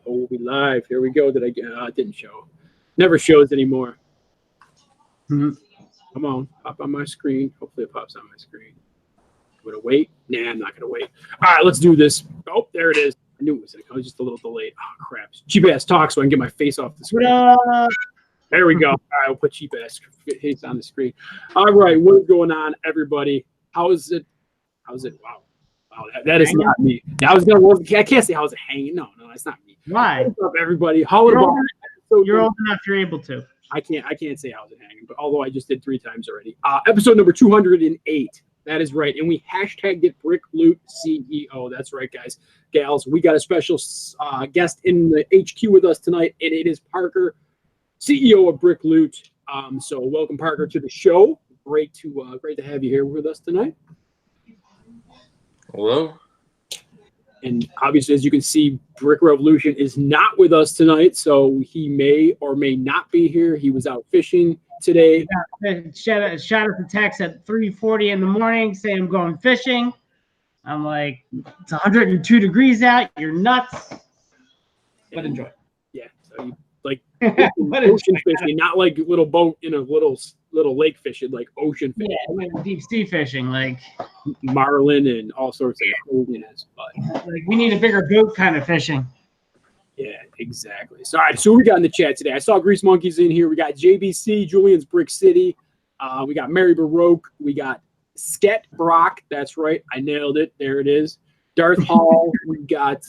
Oh, we'll be live. Here we go. Did I get? It didn't show. Never shows anymore. Mm-hmm. Come on, pop on my screen. Hopefully it pops on my screen. I'm gonna wait. Nah, I'm not gonna wait. All right, let's do this. Oh, there it is. I knew it was just a little delayed. Oh crap! Cheap ass talk so I can get my face off the screen. There we go. All right, I'll put cheap ass face on the screen. All right, what is going on, everybody? How is it? How's it? Wow. Wow, that is not me. I can't say how's it hanging. No, that's not me. Why? What's up, everybody? How about? You're old enough. You're able to. I can't say how's it hanging, but although I just did 3 times already. Episode number 208. That is right, and we hashtagged it Brick Loot CEO. That's right, guys, gals. We got a special guest in the HQ with us tonight, and it is Parker, CEO of Brick Loot. So welcome, Parker, to the show. Great to have you here with us tonight. Hello. And obviously, as you can see, Brick Revolution is not with us tonight, so he may or may not be here. He was out fishing today. Yeah, shot out the text at 3:40 in the morning saying I'm going fishing. I'm like, it's 102 degrees out. You're nuts. But enjoy. Yeah. So you like ocean fishing, not like little boat in a little lake fishing, like ocean fishing. Yeah, like deep sea fishing, like marlin and all sorts of holiness. But like we need a bigger boat kind of fishing. Yeah, exactly. So, all right, so we got in the chat today. I saw Grease Monkeys in here. We got JBC, Julian's Brick City. We got Mary Baroque. We got Sket Brock. That's right. I nailed it. There it is. Darth Hall. We got,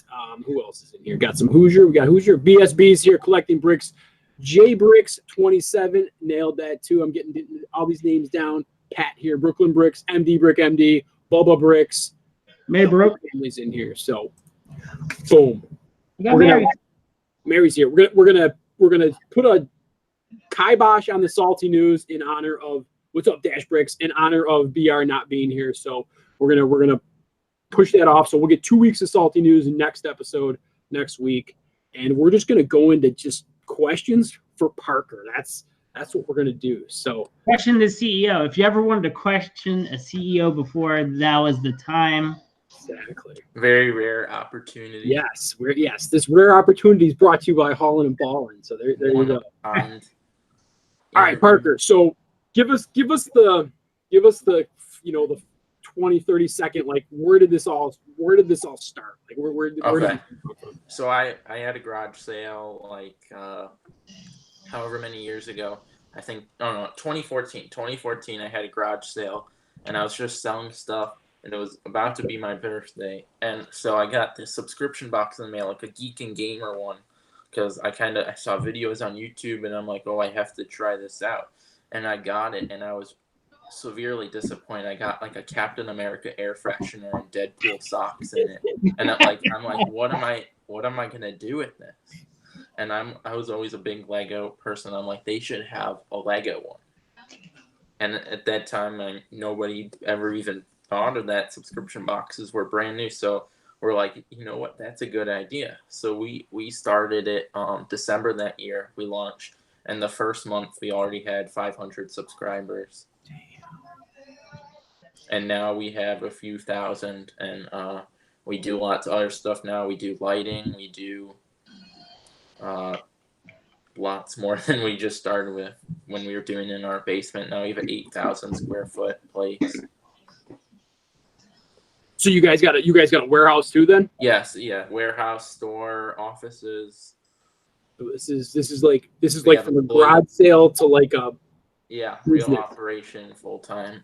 who else is in here? Got some Hoosier. We got Hoosier. BSB's here collecting bricks. J Bricks 27. Nailed that too. I'm getting all these names down. Pat here. Brooklyn Bricks. MD Brick MD. Bubba Bricks. Mary Baroque. Families in here. So, boom. Mary. Mary's here. We're gonna put a kibosh on the salty news in honor of what's up, Dash Bricks, in honor of BR not being here. So we're gonna push that off. So we'll get 2 weeks of salty news in next episode next week, and we're just gonna go into just questions for Parker. That's what we're gonna do. So question the CEO. If you ever wanted to question a CEO before, that was the time. Exactly. Very rare opportunity. Yes, this rare opportunity is brought to you by Holland and Ballin. So there you go. All right, Parker. So give us the the 20-30 second, like where did this all start? Like where did it come from? So I had a garage sale like however many years ago. I think 2014. 2014 I had a garage sale and I was just selling stuff. And it was about to be my birthday. And so I got this subscription box in the mail, like a Geek and Gamer one, because I saw videos on YouTube and I'm like, oh, I have to try this out. And I got it and I was severely disappointed. I got like a Captain America air freshener and Deadpool socks in it. And I'm like, what am I gonna do with this? And I was always a big Lego person. I'm like, they should have a Lego one. And at that time, nobody ever even thought of that. Subscription boxes were brand new, so we're like, you know what, that's a good idea. So we started it December that year. We launched, and the first month we already had 500 subscribers. And now we have a few thousand, and we do lots of other stuff now. We do lighting, we do lots more than we just started with when we were doing in our basement. Now we have an 8,000 square foot place. So you guys got a warehouse too then? Yes, yeah, warehouse, store, offices. This is like from a garage sale to like a real operation full time.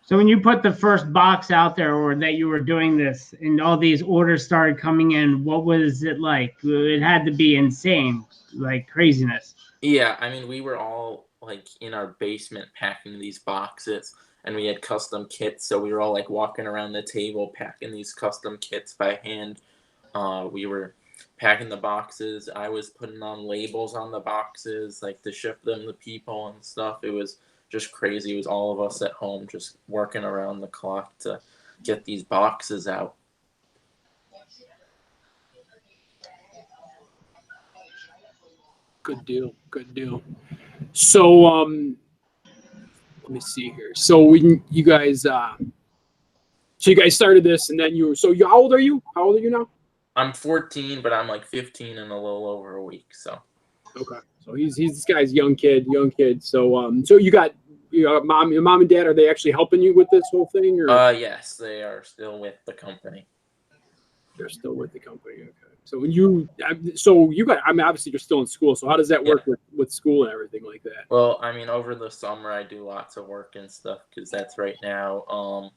So when you put the first box out there, or that you were doing this, and all these orders started coming in, what was it like? It had to be insane, like craziness. Yeah, I mean, we were all like in our basement packing these boxes. And we had custom kits, so we were all like walking around the table packing these custom kits by hand. We were packing the boxes. I was putting on labels on the boxes, like to ship them to people and stuff. It was just crazy. It was all of us at home just working around the clock to get these boxes out. Good deal. So let me see here. So you guys started this, and then how old are you? How old are you now? I'm 14, but I'm like 15 in a little over a week. So Okay. So he's this guy's young kid. So so you got your mom and dad, are they actually helping you with this whole thing, or yes, they are still with the company. they're still with the company? Okay. So when you got, I mean, obviously you're still in school. So how does that work with school and everything like that? Well, I mean, over the summer I do lots of work and stuff because that's right now.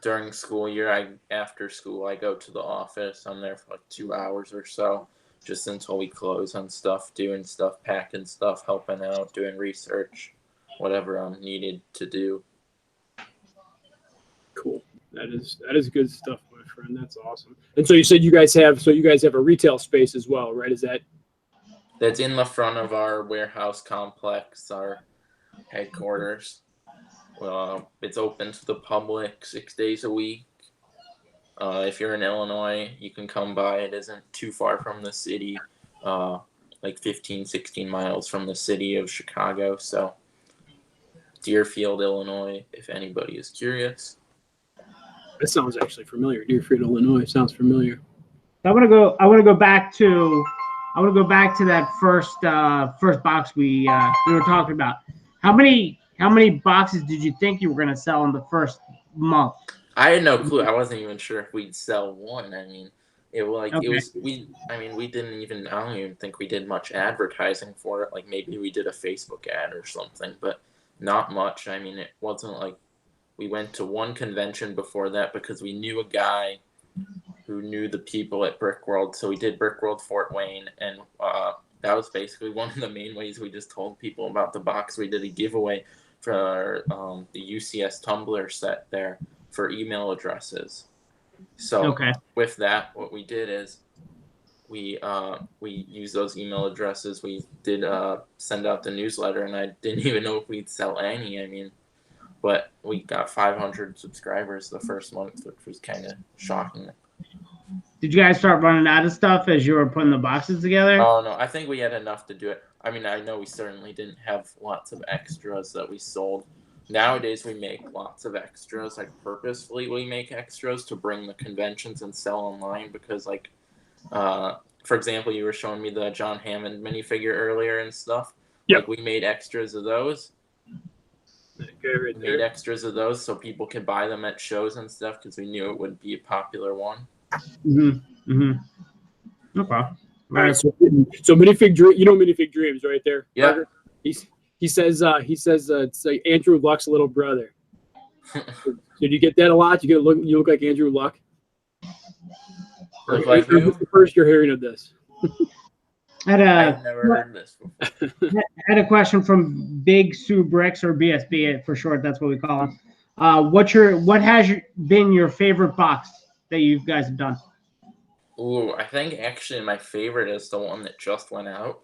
During school year, after school I go to the office. I'm there for like 2 hours or so, just until we close on stuff, doing stuff, packing stuff, helping out, doing research, whatever I'm needed to do. Cool. That is good stuff, my friend. That's awesome. And so you said you guys have a retail space as well, right? Is that That's in the front of our warehouse complex, our headquarters. It's open to the public 6 days a week. If you're in Illinois, you can come by. It isn't too far from the city, like 15, 16 miles from the city of Chicago. So Deerfield, Illinois, if anybody is curious. that sounds actually familiar? Deerfield, Illinois sounds familiar. I want to go back to that first box we were talking about. How many boxes did you think you were going to sell in the first month? I had no clue. I wasn't even sure if we'd sell one. I mean, it was we didn't even, I don't even think we did much advertising for it. Like maybe we did a Facebook ad or something, but not much. I mean, it wasn't like we went to one convention before that because we knew a guy who knew the people at Brick World. So we did Brick World Fort Wayne, and that was basically one of the main ways we just told people about the box. We did a giveaway for the UCS tumbler set there for email addresses. So with that, what we did is we used those email addresses. We did send out the newsletter, and I didn't even know if we'd sell any. I mean, but we got 500 subscribers the first month, which was kind of shocking. Did you guys start running out of stuff as you were putting the boxes together? Oh, no, I think we had enough to do it. I mean, I know we certainly didn't have lots of extras that we sold. Nowadays, we make lots of extras. Like, purposefully, we make extras to bring the conventions and sell online because, like, for example, you were showing me the John Hammond minifigure earlier and stuff. Yep. Like, we made extras of those. Okay, Made extras of those so people could buy them at shows and stuff because we knew it would be a popular one. Okay. All right, so minifig dream, minifig dreams right there. Yeah. Parker? He says it's like Andrew Luck's little brother. Did you get that a lot? You look like Andrew Luck. Look like who? This is the first you're hearing of this. I've never heard this before. I had a question from Big Sue Bricks, or BSB for short. That's what we call him. What has been your favorite box that you guys have done? Ooh, I think actually my favorite is the one that just went out.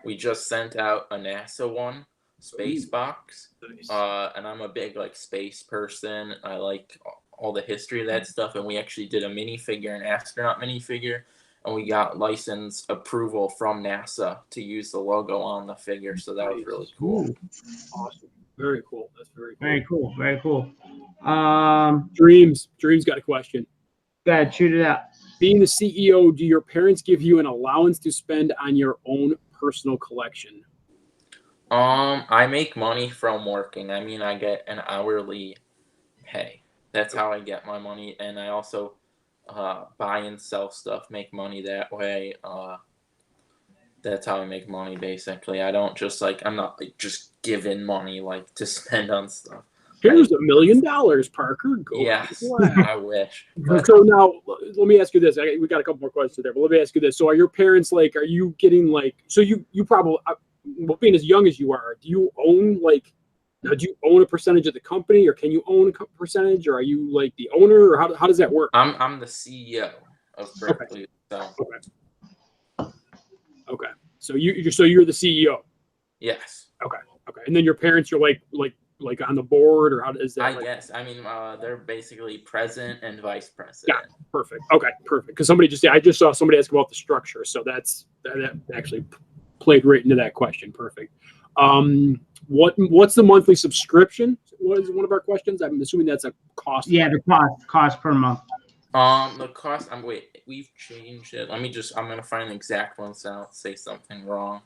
We just sent out a NASA one, space box. Nice. And I'm a big like space person. I like all the history of that stuff. And we actually did a minifigure, an astronaut minifigure, and we got license approval from NASA to use the logo on the figure. So that was really cool. Awesome. Very cool. That's very cool. Very cool. Very cool. Dreams got a question. Go ahead, shoot it out. Being the CEO, do your parents give you an allowance to spend on your own personal collection? I make money from working. I mean, I get an hourly pay. That's how I get my money, and I also buy and sell stuff, make money that way. That's how I make money, basically. I don't just I'm not like just giving money like to spend on stuff. Here's $1 million, Parker. Go Yes, ahead. I wish. But So now, let me ask you this. We got a couple more questions there, but let me ask you this. So are your parents are you getting so you probably, well, being as young as you are, do you own now, do you own a percentage of the company, or can you own a percentage, or are you the owner, or how does that work? I'm the CEO of Berkeley. So. Okay. So you're the CEO. Yes. Okay. And then your parents are like on the board, or how is that? I guess. I mean, they're basically president and vice president. Yeah, perfect. Okay, perfect. Because I just saw somebody ask about the structure, so that actually played right into that question. Perfect. What's the monthly subscription? What is one of our questions? I'm assuming that's a cost. Yeah, the cost per month. The cost. Wait. We've changed it. I'm gonna find the exact one so I don't say something wrong.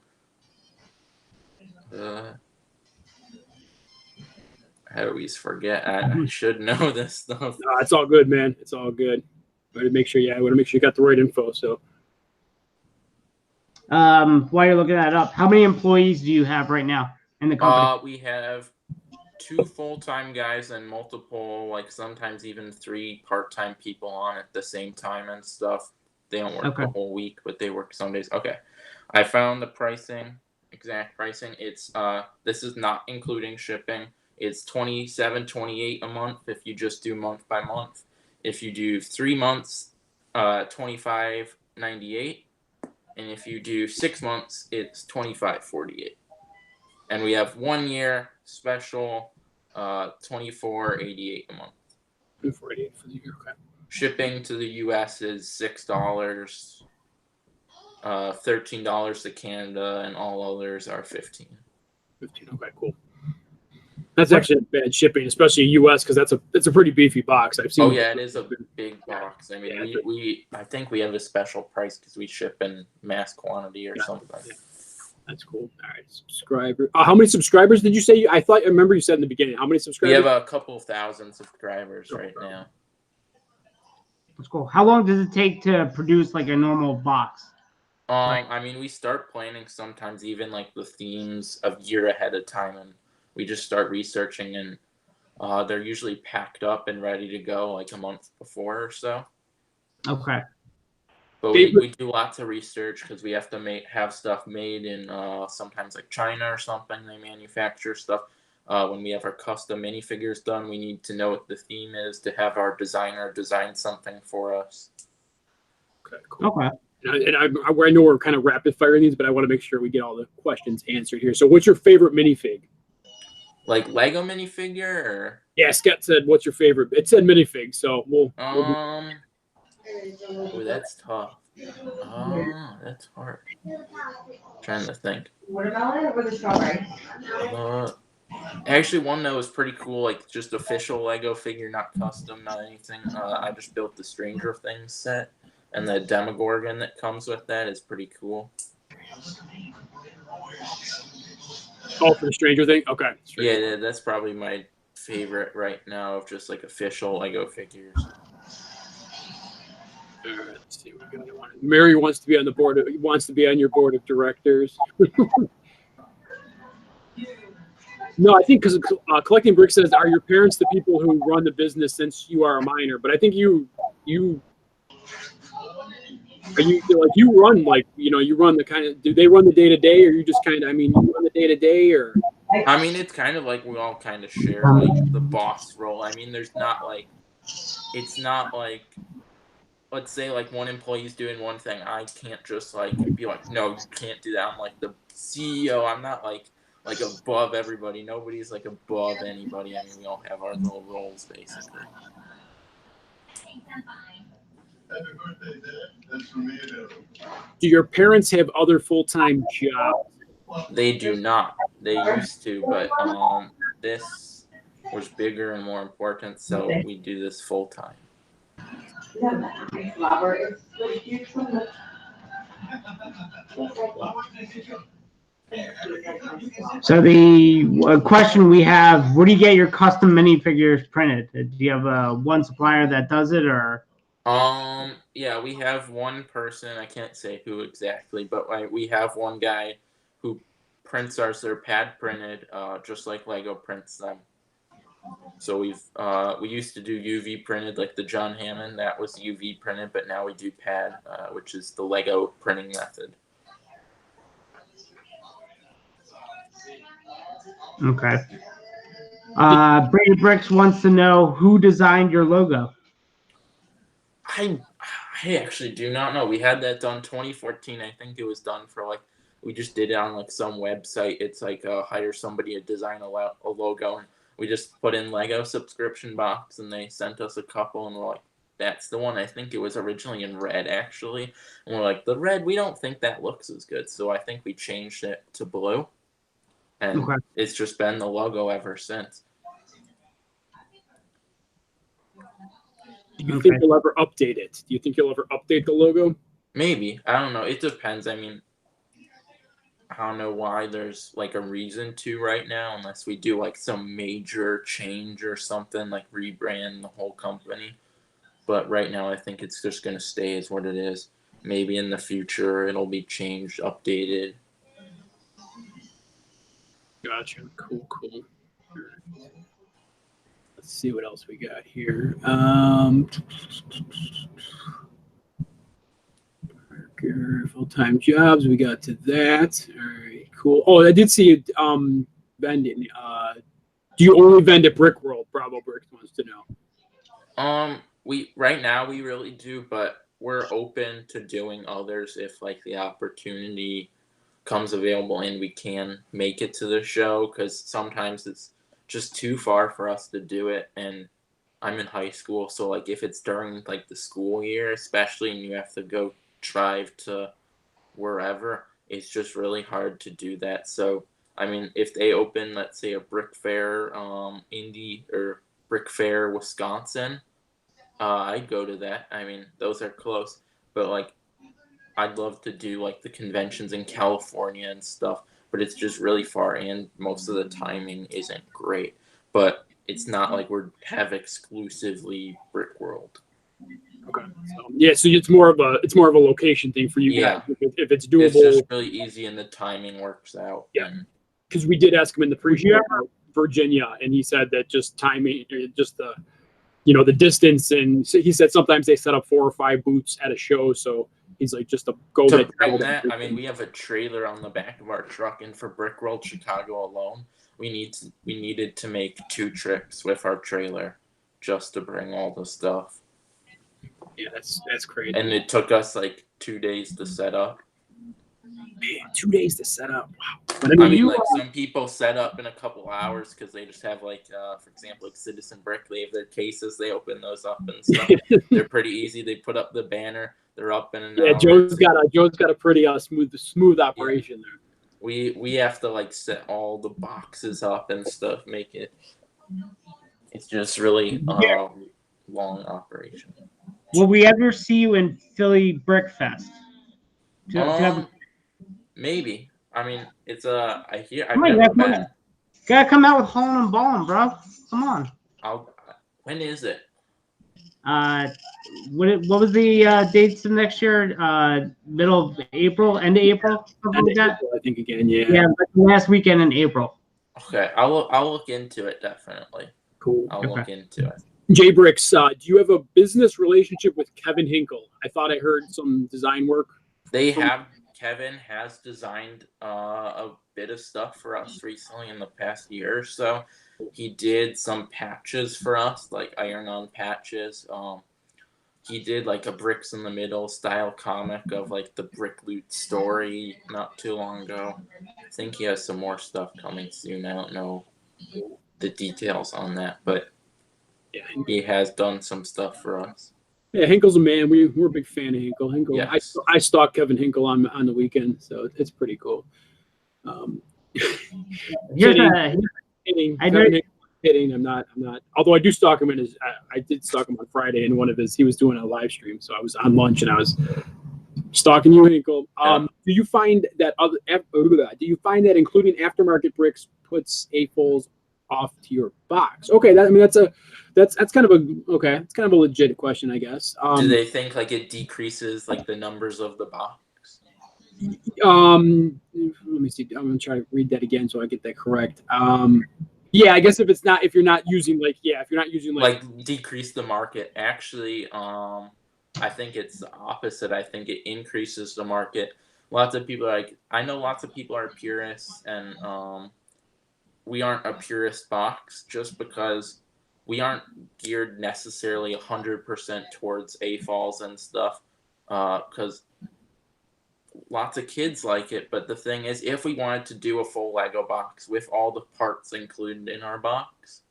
I always forget. I should know this stuff. No, it's all good, man. It's all good. I want to make sure. Yeah, I want to make sure you got the right info. So, While you're looking that up, how many employees do you have right now in the company? We have 2 full-time guys and multiple, like sometimes even 3 part-time people on at the same time and stuff. They don't work the whole week, but they work some days. Okay, I found the pricing, exact pricing. It's this is not including shipping. It's $27.28 a month if you just do month by month. If you do 3 months, $25.98, and if you do 6 months, it's $25.48. And we have 1 year special, $24.88 a month. $24.88 for the year. Okay. Shipping to the U.S. is $6, $13 to Canada, and all others are $15. Okay, cool. That's actually bad shipping, especially U.S. because it's a pretty beefy box. I've seen. Oh yeah, it is a big box. I mean, I think we have a special price because we ship in mass quantity or something. Yeah. That's cool. All right, subscriber. How many subscribers did you say? I remember you said in the beginning. How many subscribers? We have a couple thousand subscribers right now. That's cool. How long does it take to produce like a normal box? I mean, we start planning sometimes even like the themes a year ahead of time, and we just start researching, and they're usually packed up and ready to go like a month before or so. Okay. But we do lots of research because we have to have stuff made in sometimes like China or something. They manufacture stuff. When we have our custom minifigures done, we need to know what the theme is to have our designer design something for us. Okay, cool. Okay. And I know we're kind of rapid firing these, but I want to make sure we get all the questions answered here. So, what's your favorite minifig? Like Lego minifigure, or? Yeah, Scott said, "What's your favorite?" It said minifig, so we'll Ooh, that's tough. Oh, that's hard. Trying to think. Watermelon or the strawberry? Actually, one that was pretty cool, like just official Lego figure, not custom, not anything. I just built the Stranger Things set, and the Demogorgon that comes with that is pretty cool. Oh, for the Stranger Thing? Okay. Yeah, that's probably my favorite right now of just like official Lego figures. All right, let's see what we got. Mary wants to be on the board. Wants to be on your board of directors. No, I think because Collecting Bricks says, "Are your parents the people who run the business since you are a minor?" But I think you run you run the kind of. Do they run the day to day, or you just kind of? I mean, you run the day to day, or? I mean, it's kind of like we all kind of share like the boss role. I mean, it's not like, let's say like one employee's doing one thing. I can't just like be like, no, you can't do that. I'm like the CEO. I'm not like above everybody. Nobody's like above anybody. I mean, we all have our little roles basically. Do your parents have other full-time jobs? They do not. They used to, but this was bigger and more important, so we do this full time. So the question we have: where do you get your custom minifigures printed? Do you have one supplier that does it, or? Yeah, we have one person. I can't say who exactly, but we have one guy who prints ours. They're pad printed, just like Lego prints them. So we used to do UV printed, like the John Hammond. That was UV printed, but now we do pad, which is the Lego printing method. Okay. Brady Bricks wants to know who designed your logo. I actually do not know. We had that done 2014. I think it was done for like, we just did it on like some website. It's like hire somebody to design a logo, and we just put in Lego subscription box, and they sent us a couple, and we're like, that's the one. I think it was originally in red actually, and we're like, the red, we don't think that looks as good, so I think we changed it to blue, and It's just been the logo ever since. Do you Okay. think you'll ever update it? Do you think you'll ever update the logo? Maybe. I don't know. It depends. I mean, I don't know why there's like a reason to right now, unless we do like some major change or something, like rebrand the whole company. But right now, I think it's just going to stay as what it is. Maybe in the future, it'll be changed, updated. Gotcha. Cool. Let's see what else we got here. Full-time jobs. We got to that. All right. Cool. Oh, I did see vending. Do you only vend at Brick World? Bravo Bricks wants to know. We right now we really do, but we're open to doing others if like the opportunity comes available and we can make it to the show, because sometimes it's just too far for us to do it, and I'm in high school, so like if it's during like the school year especially and you have to go drive to wherever, it's just really hard to do that. So I mean, if they open, let's say, a Brick Fair Indy or Brick Fair Wisconsin, I'd go to that. I mean, those are close, but like I'd love to do like the conventions in California and stuff, but it's just really far and most of the timing isn't great. But it's not like we have exclusively Brick World. Okay. So, yeah. So it's more of a location thing for you Yeah. guys. If it's It's doable, just really easy and the timing works out. Yeah. And because we did ask him in the Would pre-show you about Virginia, and he said that just timing, just the the distance, and so he said sometimes they set up 4 or 5 booths at a show. So he's like, just to go to that bring that, I mean, we have a trailer on the back of our truck, and for Brick World Chicago alone, we needed to make 2 trips with our trailer just to bring all the stuff. Yeah, that's crazy. And it took us like 2 days to set up. Man, 2 days to set up. Wow. But I mean, like some people set up in a couple hours because they just have like, for example, like Citizen Brick, they have their cases, they open those up and stuff. They're pretty easy. They put up the banner, they're up in an hour. Joe's got a pretty smooth operation there. We have to like set all the boxes up and stuff, make it. It's just really long operation. Will we ever see you in Philly Brick Fest? Maybe. I mean, it's I hear I've Come on, never been. Gotta come out with Hauling and Balling, bro. Come on. When is it? What was the dates of next year? Middle of April, end of April, something like that. I think again, yeah. Yeah, like last weekend in April. Okay, I'll look into it definitely. Cool. I'll look into it. Jay Bricks, do you have a business relationship with Kevin Hinkle? I thought I heard some design work. Kevin has designed a bit of stuff for us recently in the past year or so. He did some patches for us, like iron-on patches. He did like a Bricks in the Middle style comic of like the Brick Loot story not too long ago. I think he has some more stuff coming soon. I don't know the details on that, but Yeah, he has done some stuff for us. yeah, Hinkle's a man. We're a big fan of Hinkle. Yes. I stalk Kevin Hinkle on the weekend, so it's pretty cool. Kidding. Kidding. I'm not. Although I do stalk him I did stalk him on Friday in one of his. He was doing a live stream, so I was on lunch and I was stalking you, Hinkle. Yeah. Do you find that including aftermarket bricks puts AFOLs off to your box? Okay, that's kind of a legit question, I guess. Do they think like it decreases like the numbers of the box? Let me see. I'm gonna try to read that again so I get that correct. Yeah, I guess if you're not using decrease the market. Actually, I think it's the opposite. I think it increases the market. Lots of people I know lots of people are purists, and we aren't a purist box just because we aren't geared necessarily 100% towards AFOLs and stuff, because lots of kids like it. But the thing is, if we wanted to do a full Lego box with all the parts included in our box,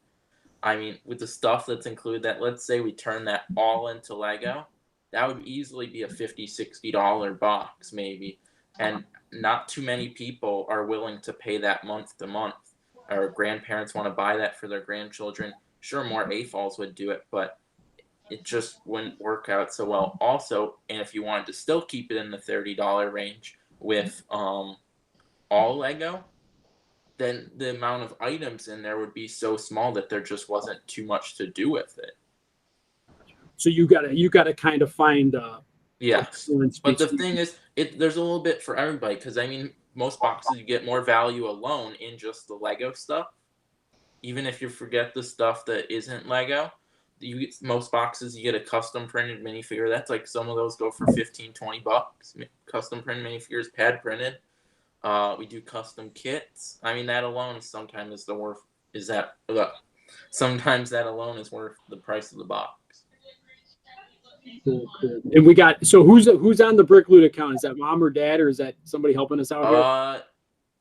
I mean, with the stuff that's included, that let's say we turn that all into Lego, that would easily be a $50, $60 box maybe. And not too many people are willing to pay that month to month. Or grandparents want to buy that for their grandchildren. Sure, more AFOLs would do it, but it just wouldn't work out so well. Also, and if you wanted to still keep it in the $30 range with all Lego, then the amount of items in there would be so small that there just wasn't too much to do with it. So you gotta kind of find Yes, excellence but the between- thing is, there's a little bit for everybody, because I mean, most boxes you get more value alone in just the Lego stuff. Even if you forget the stuff that isn't Lego, you get most boxes you get a custom printed minifigure. That's like some of those go for $15-20. Custom printed minifigures, pad printed. We do custom kits. I mean, that alone sometimes sometimes that alone is worth the price of the box. Cool. And we got, so who's on the Brick Loot account? Is that mom or dad, or is that somebody helping us out here?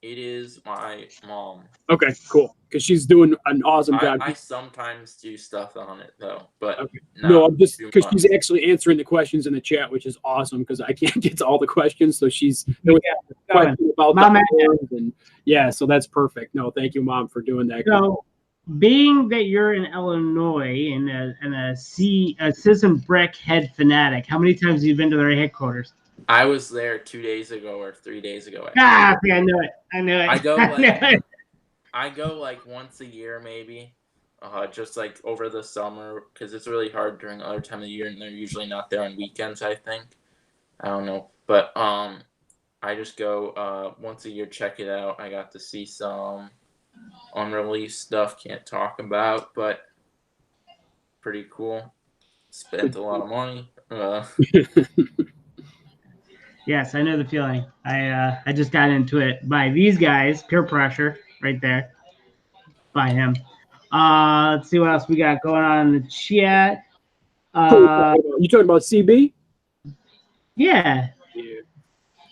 It is my mom. Okay, cool. Because she's doing an awesome job. I sometimes do stuff on it though, but Okay. not No, I'm just too because much. she's actually answering the questions in the chat, which is awesome because I can't get to all the questions. So she's there was a question about Mom, the awards and yeah, so that's perfect. No, thank you, Mom, for doing that. So, being that you're in Illinois and a Citizen Brick head fanatic, how many times have you been to their headquarters? I was there 2 days ago or 3 days ago. Actually. Ah, see, I knew it. I knew it. I go I knew like it. I go like once a year maybe, just like over the summer because it's really hard during other time of the year and they're usually not there on weekends. I think, I don't know, but I just go once a year, check it out. I got to see some unreleased stuff, can't talk about, but pretty cool. Spent a lot of money. Yes, I know the feeling. I just got into it by these guys, peer pressure, right there, by him. Let's see what else we got going on in the chat. You talking about CB? Yeah, Yeah.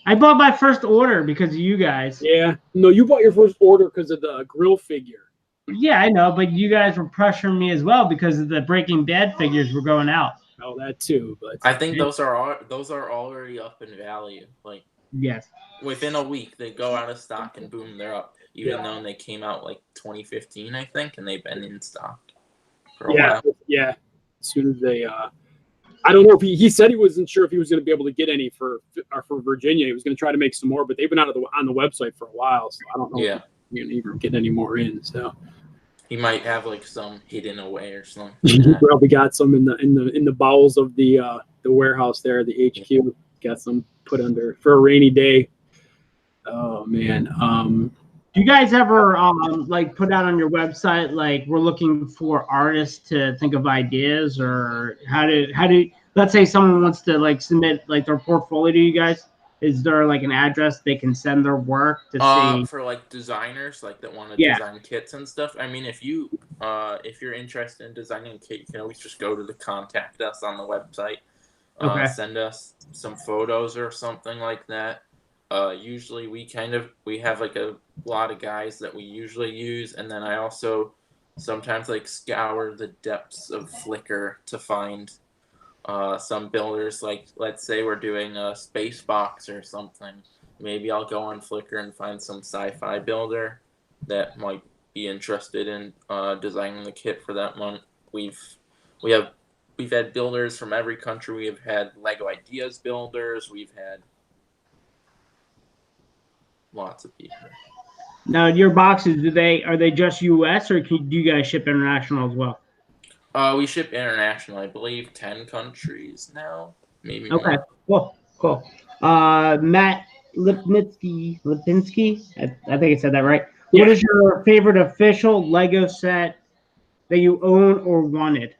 I bought my first order because of you guys. Yeah. No, you bought your first order because of the grill figure. Yeah, I know, but you guys were pressuring me as well because of the Breaking Bad figures were going out. Oh, that too. But I think those are already up in value. Like Yes. within a week, they go out of stock and boom, they're up. Even though they came out like 2015, I think, and they've been in stock for a while. Yeah. As soon as they, I don't know if he said he wasn't sure if he was going to be able to get any for Virginia. He was going to try to make some more, but they've been on the website for a while, so I don't know. Yeah, if you can even get any more in. So he might have like some hidden away or something. he probably got some in the bowels of the warehouse there, the HQ. Got some put under for a rainy day. Oh man. Do you guys ever like put out on your website like we're looking for artists to think of ideas, or how do let's say someone wants to like submit like their portfolio to you guys? Is there like an address they can send their work to see? For like designers like that want to Yeah. design kits and stuff. I mean, if you're interested in designing a kit, you can always just go to the contact us on the website. Okay. Send us some photos or something like that. Usually we have like a lot of guys that we usually use, and then I also sometimes like scour the depths of Flickr to find some builders. Like let's say we're doing a space box or something, maybe I'll go on Flickr and find some sci-fi builder that might be interested in designing the kit for that month. We've had builders from every country. We have had Lego Ideas builders. We've had lots of people. Now your boxes, are they just US or do you guys ship international as well? We ship international, I believe 10 countries now, maybe Okay, more. cool. Matt Lipinski, I think I said that right. Yeah. What is your favorite official Lego set that you own or wanted?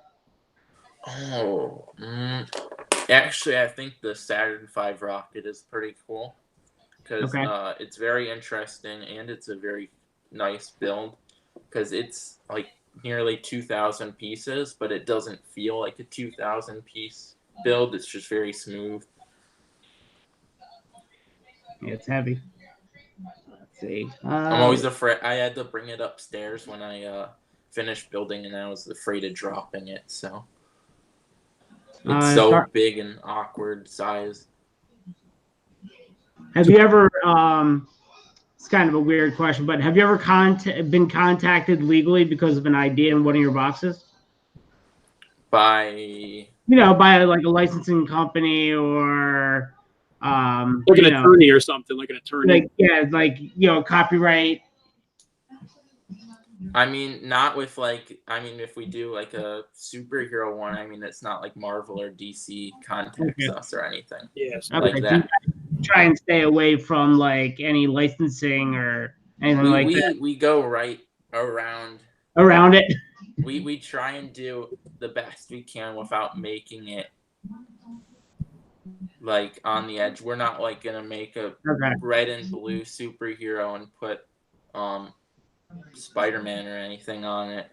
Actually, I think the Saturn V rocket is pretty cool because it's very interesting and it's a very nice build because it's like nearly 2,000 pieces, but it doesn't feel like a 2,000 piece build. It's just very smooth. Yeah, it's heavy. Let's see. I'm always afraid. I had to bring it upstairs when I finished building, and I was afraid of dropping it. So it's so big and awkward size. Have you ever? It's kind of a weird question, but have you ever been contacted legally because of an idea in one of your boxes? by by like a licensing company or Like an attorney or something, like an attorney. copyright. I mean, not with like, I mean, if we do like a superhero one, I mean, it's not like Marvel or DC contacts us or anything Yes. like Okay, that. try and stay away from like any licensing or anything like that We go right around it. we try and do the best we can without making it like on the edge. We're not like gonna make a Okay. red and blue superhero and put Spider-Man or anything on it.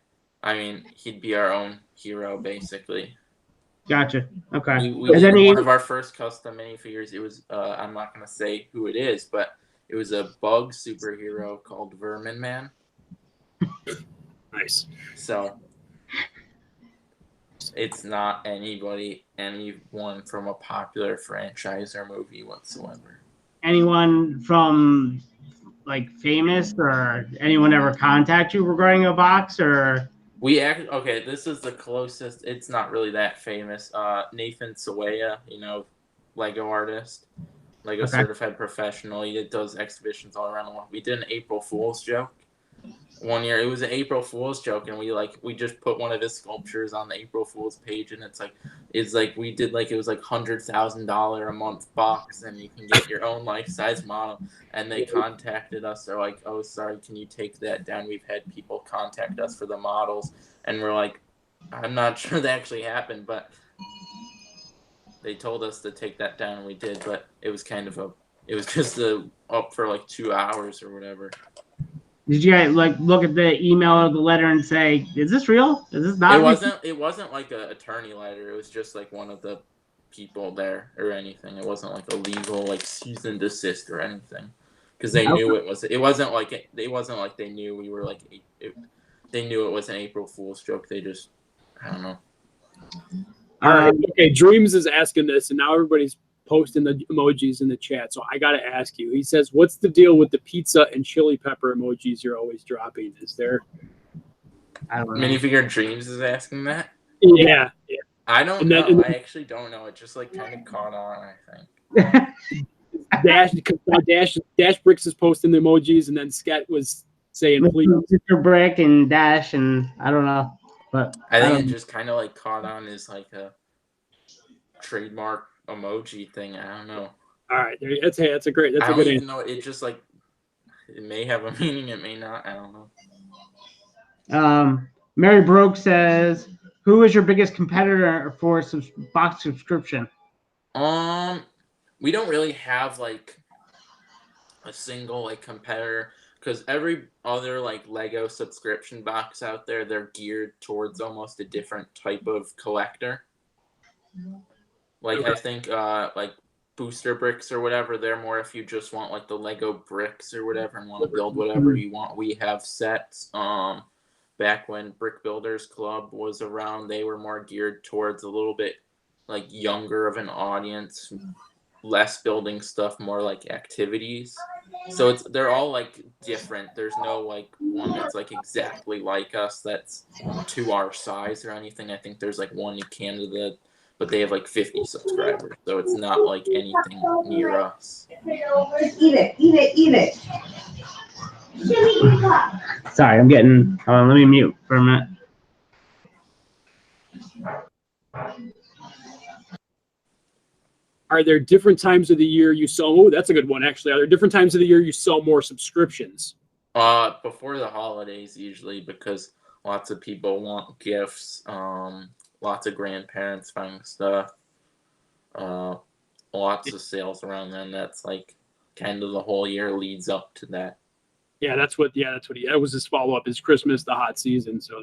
I mean, he'd be our own hero basically. Gotcha. Okay. We did one of our first custom minifigures. It was I'm not gonna say who it is, but it was a bug superhero called Vermin Man. Nice. So it's not anyone from a popular franchise or movie whatsoever. Anyone from like famous or anyone ever contact you regarding a box or? Okay, this is the closest. It's not really that famous. Nathan Sawaya, Lego artist, Lego certified professional. He does exhibitions all around the world. We did an April Fool's joke one year. It was an April Fool's joke, and we just put one of his sculptures on the April Fool's page, and it was like $100,000 a month box, and you can get your own life-size model. And they contacted us. They're like, "Oh, sorry, can you take that down? We've had people contact us for the models," and we're like, "I'm not sure that actually happened, but they told us to take that down, and we did." But it was just up for like 2 hours or whatever. Did you guys like look at the email or the letter and say, "Is this real? Is this not?" It wasn't like an attorney letter. It was just like one of the people there or anything. It wasn't like a legal like cease and desist or anything, because they knew it was. It wasn't like they knew we were like. They knew it was an April Fool's joke. They just, I don't know. All right. Okay. Dreams is asking this, and now everybody's posting the emojis in the chat. So I got to ask you. He says, "What's the deal with the pizza and chili pepper emojis you're always dropping? Is there?" I don't know. Minifigure Dreams is asking that. Yeah. I don't know. I actually don't know. It just like kind of caught on, I think. Dash Bricks is posting the emojis, and then Sket was saying, "Please." Mr. Brick and Dash, and I don't know, but I think it just kind of like caught on as like a trademark emoji thing. I don't know. All right, that's a good answer. Even know. It just like it may have a meaning. It may not. I don't know. Mary Broke says, "Who is your biggest competitor for box subscription?" We don't really have like a single like competitor, because every other like Lego subscription box out there, they're geared towards almost a different type of collector. Like I think like Booster Bricks or whatever, they're more if you just want like the Lego bricks or whatever and want to build whatever you want. We have sets. Back when Brick Builders Club was around, they were more geared towards a little bit like younger of an audience, less building stuff, more like activities. So they're all like different. There's no like one that's like exactly like us that's to our size or anything. I think there's like one in Canada, but they have like 50 subscribers, so it's not like anything near us. Eat it. Sorry, I'm getting. Let me mute for a minute. Are there different times of the year you sell? Oh, that's a good one, actually. Are there different times of the year you sell more subscriptions? Before the holidays, usually, because lots of people want gifts. Lots of grandparents buying stuff. Lots of sales around then. That's like kind of the whole year leads up to that. Yeah, that was his follow-up is Christmas, the hot season. So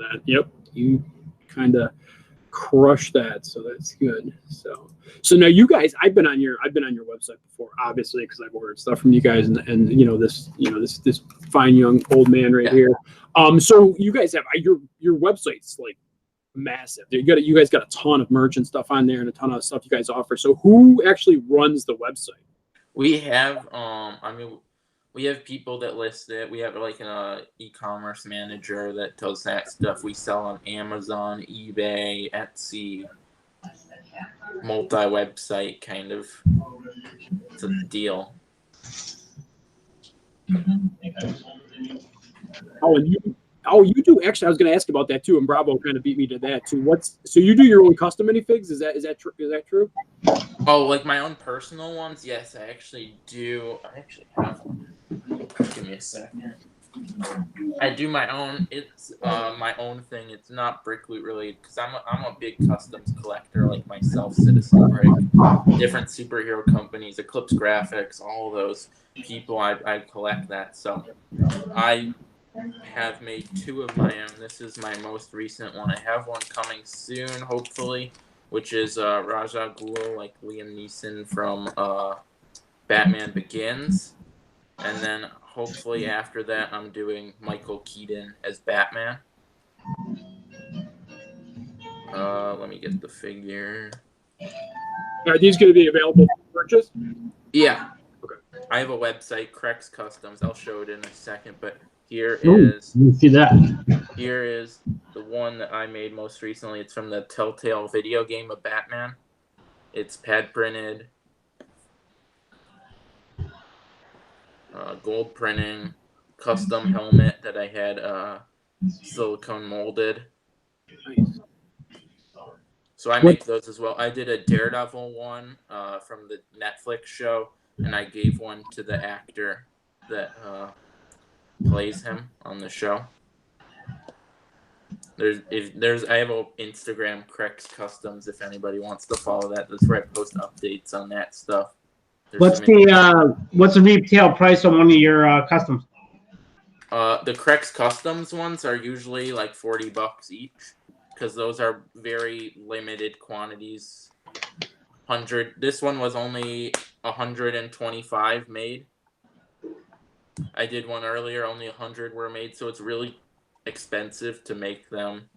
you kind of crushed that. So that's good. So now you guys, I've been on your website before, obviously, because I've ordered stuff from you guys and this fine young old man right here. So you guys have your website's like massive. You guys got a ton of merch and stuff on there and a ton of stuff you guys offer. So who actually runs the website? We have we have people that list it. We have like an e-commerce manager that does that stuff. We sell on Amazon, eBay, Etsy, multi-website kind of. It's a deal. You do actually. I was going to ask about that too, and Bravo kind of beat me to that too. So you do your own custom minifigs? Is that true? Oh, like my own personal ones? Yes, I actually do. I actually have one. Give me a second. I do my own. It's my own thing. It's not Brick Loot related because I'm a big customs collector like myself, Citizen Brick, different superhero companies, Eclipse Graphics, all those people. I collect that. So I have made 2 of my own. This is my most recent one. I have one coming soon, hopefully, which is Ra's al Ghul, like Liam Neeson from Batman Begins. And then hopefully after that, I'm doing Michael Keaton as Batman. Let me get the figure. Are these going to be available for purchase? Yeah. Okay. I have a website, Crex Customs. I'll show it in a second, but here Ooh, is you see that? here is the one that I made most recently. It's from the Telltale video game of Batman. It's pad printed, gold printing, custom helmet that I had silicone molded. Nice. So I make those as well. I did a Daredevil one from the Netflix show, and I gave one to the actor that plays him on the show. I have an Instagram, Crex Customs, if anybody wants to follow that. That's where I post updates on that stuff. What's the retail price on one of your customs? The Crex Customs ones are usually like $40 each because those are very limited quantities. This one was only 125 made. I did one earlier, only 100 were made, so it's really expensive to make them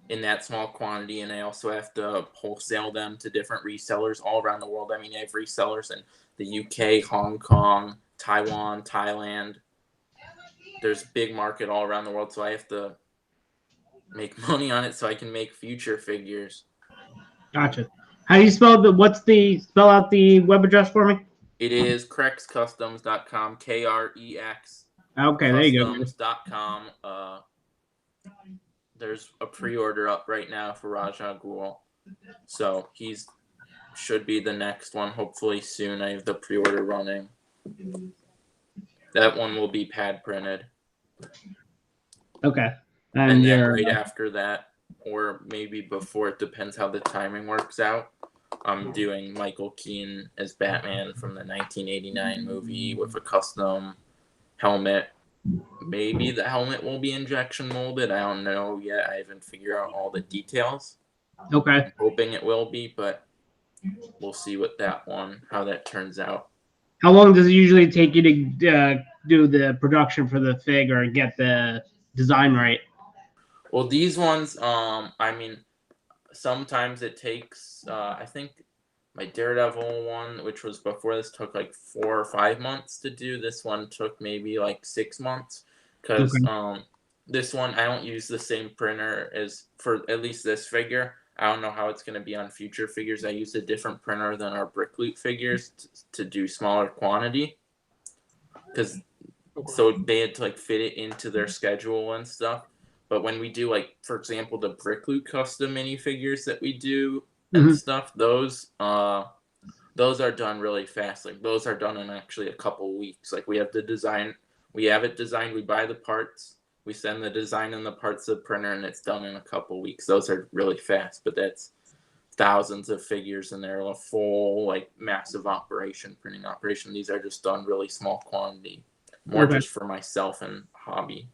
in that small quantity, and I also have to wholesale them to different resellers all around the world. I mean, I have resellers in the UK, Hong Kong, Taiwan, Thailand. There's big market all around the world, so I have to make money on it so I can make future figures. Gotcha. How do you spell spell out the web address for me? It is crexcustoms.com, Krex. Okay, there you go. Customs.com. There's a pre-order up right now for Ra's al Ghul, so he's should be the next one. Hopefully soon. I have the pre-order running. That one will be pad printed. Okay, and then right after that, or maybe before, it depends how the timing works out. I'm doing Michael Keaton as Batman from the 1989 movie with a custom helmet. Maybe the helmet will be injection molded. I don't know yet. I haven't figured out all the details. Okay. I'm hoping it will be, but we'll see how that turns out. How long does it usually take you to do the production for the fig or get the design right? Well, these ones, I mean, sometimes it takes, I think my Daredevil one, which was before this, took like 4 or 5 months to do. This one took maybe like 6 months because this one, I don't use the same printer as for at least this figure. I don't know how it's going to be on future figures. I use a different printer than our Brick Loot figures to do smaller quantity because so they had to like fit it into their schedule and stuff. But when we do, like, for example, the Brick Loot custom minifigures that we do and stuff, those are done really fast. Like, those are done in actually a couple weeks. Like, we have the design, we have it designed, we buy the parts, we send the design and the parts to the printer, and it's done in a couple weeks. Those are really fast, but that's thousands of figures, and they're a full, like, massive printing operation. These are just done really small quantity, more just for myself and hobby.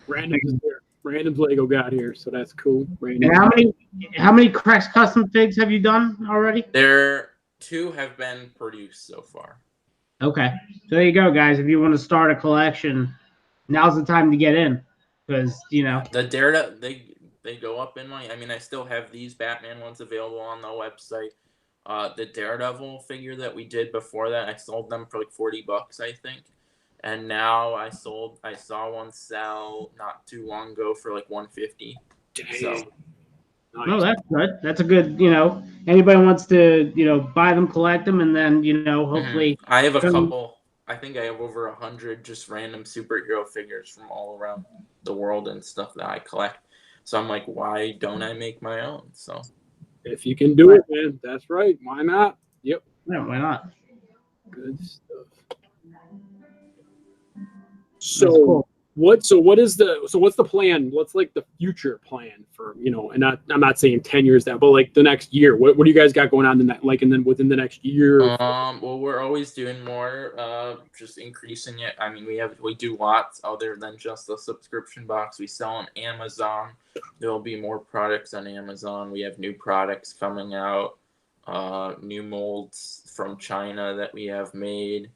Brandon's Lego got here, so that's cool. And how many Crex custom figs have you done already? 2 have been produced so far. Okay, so there you go, guys. If you want to start a collection, now's the time to get in, because the Daredevil they go up in money. I mean, I still have these Batman ones available on the website. The Daredevil figure that we did before that, I sold them for like $40, I think. And now I saw one sell not too long ago for like $150. So Nice. No, that's good. That's a good, anybody wants to, buy them, collect them, and then, hopefully. I have a some- couple. I think I have over 100 just random superhero figures from all around the world and stuff that I collect. So I'm like, why don't I make my own? So If you can do it, man, that's right. Why not? Yep. Yeah, why not? Good stuff. That's So cool. what's the plan? What's like the future plan for, and I'm not saying 10 years that, but like the next year, what do you guys got going on in that, like, and then within the next year? well, we're always doing more, just increasing it. I mean, we do lots other than just the subscription box. We sell on Amazon. There will be more products on Amazon. We have new products coming out, new molds from China that we have made.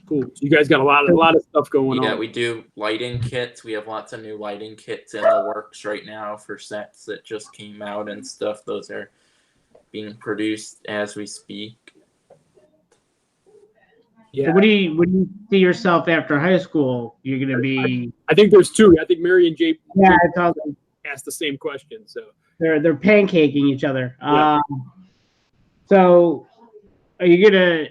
Cool. So you guys got a lot of stuff going Yeah, on. we do lighting kits. We have lots of new lighting kits in the works right now for sets that just came out and stuff. Those are being produced as we speak. Yeah. So what do you see yourself after high school? You're gonna be I think there's two. I think Mary and Jay it's all, asked the same question. So they're pancaking each other. Yeah. So are you gonna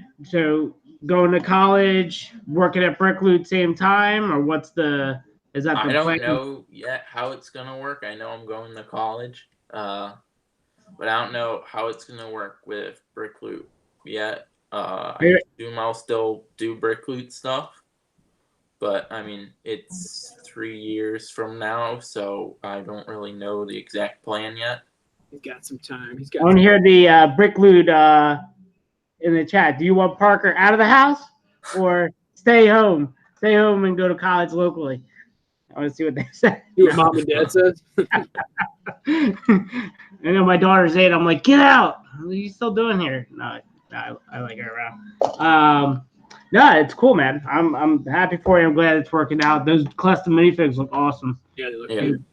going to college, working at Brick Loot same time, or is that the I don't plan? know yet how it's gonna work. I know I'm going to college, but I don't know how it's gonna work with Brick Loot yet. I assume I'll still do Brick Loot stuff, but I mean it's 3 years from now, so I don't really know the exact plan yet. he's got some time. I want to hear the Brick Loot in the chat. Do you want Parker out of the house or stay home? Stay home and go to college locally. I want to see what they say. See what mom and dad says. I know my daughter's 8. I'm like, get out. What are you still doing here? No, I like her around. No, it's cool, man. I'm happy for you. I'm glad it's working out. Those custom minifigs look awesome. Yeah, they look Yeah. good.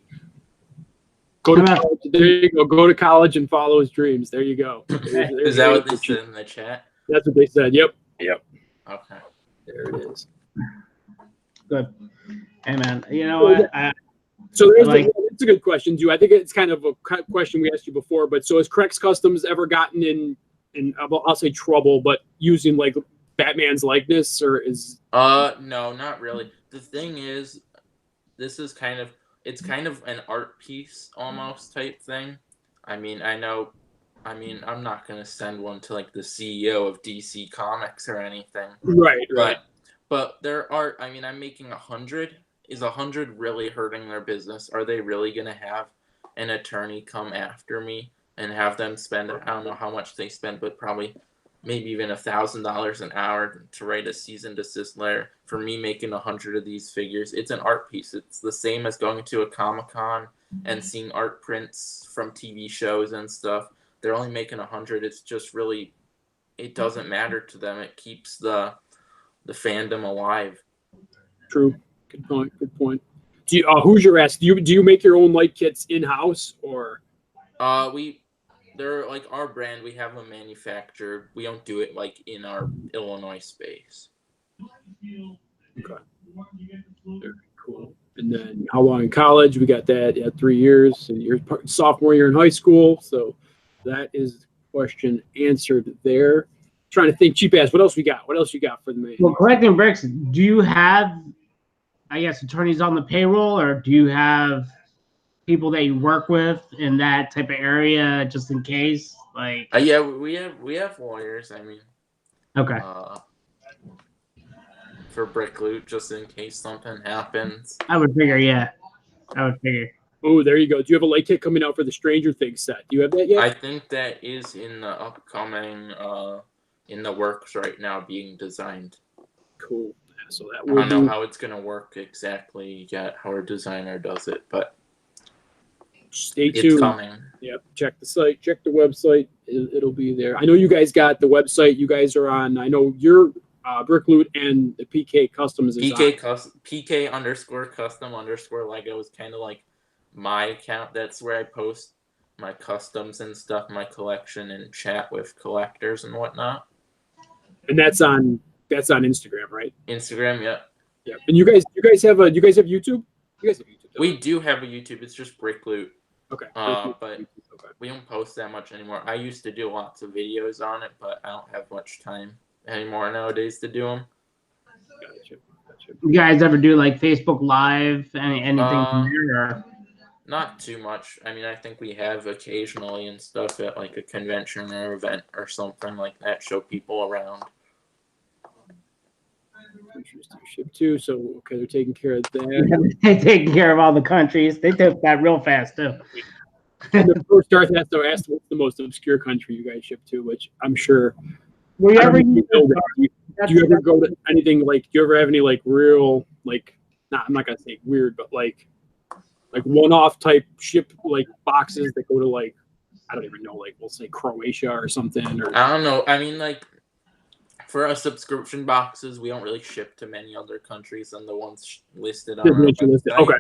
Go to college. There you go. Go to college and follow his dreams. There you go. Is that what they said in the chat? That's what they said. Yep. Okay. There it is. Good. Hey, man. You know what? So it's a good question, too. I think it's kind of a question we asked you before. But so has Crex Customs ever gotten in I'll say trouble, but using like Batman's likeness, or is? No, not really. The thing is, it's kind of an art piece almost type thing. I mean, I'm not gonna send one to like the CEO of DC Comics or anything. Right. But there are. I mean, I'm making 100. Is 100 really hurting their business? Are they really gonna have an attorney come after me and have them spend? I don't know how much they spend, but probably maybe even $1,000 an hour to write a cease and desist letter for me making 100 of these figures. It's an art piece. It's the same as going to a Comic-Con and seeing art prints from TV shows and stuff. They're only making 100. It's just really, it doesn't matter to them. It keeps the fandom alive. True. Good point. Do you, who's your ass? Do you make your own light kits in house, or? They're like our brand. We have them manufactured. We don't do it like in our Illinois space. Okay. Very cool. And then how long in college? We got that at 3 years, and your sophomore year in high school. So that is the question answered there. Trying to think, cheap ass. What else we got? What else you got for the man? Well, collecting bricks. Do you have, I guess, attorneys on the payroll, or do you have people that you work with in that type of area, just in case? Like, Yeah, we have lawyers. I mean, okay. For Brick Loot, just in case something happens. I would figure, yeah. Oh, there you go. Do you have a light kit coming out for the Stranger Things set? Do you have that yet? I think that is in the upcoming, in the works right now, being designed. Cool. Yeah, so that I don't know how it's gonna work exactly yet, how our designer does it, but stay tuned. it's coming. Yep. Check the site. Check the website. It'll be there. I know you guys got the website. You guys are on. I know you're Brick Loot and the PK Customs is PK_custom_Lego is kind of like my account. That's where I post my customs and stuff, my collection, and chat with collectors and whatnot. And that's on Instagram, right? Instagram, yeah. Yeah. And you guys have YouTube? You guys have YouTube. We do have a YouTube. It's just Brick Loot. Okay. But Okay. we don't post that much anymore. I used to do lots of videos on it, but I don't have much time anymore nowadays to do them. Gotcha. You guys ever do like Facebook Live, anything from there? Or? Not too much. I mean, I think we have occasionally and stuff at like a convention or event or something like that. Show people around. Countries to ship to, so okay, they're taking care of that. They taking care of all the countries. They took that real fast too. And of course, Darth has to ask what's the most obscure country you guys ship to, which I'm sure. Were you I ever? don't know that. Do you ever go to anything like? Do you ever have any like real like? Not, I'm not gonna say weird, but like one-off type ship like boxes that go to like I don't even know, like we'll say Croatia or something. Or I don't know. I mean, like for our subscription boxes, we don't really ship to many other countries than the ones listed on our website. Okay.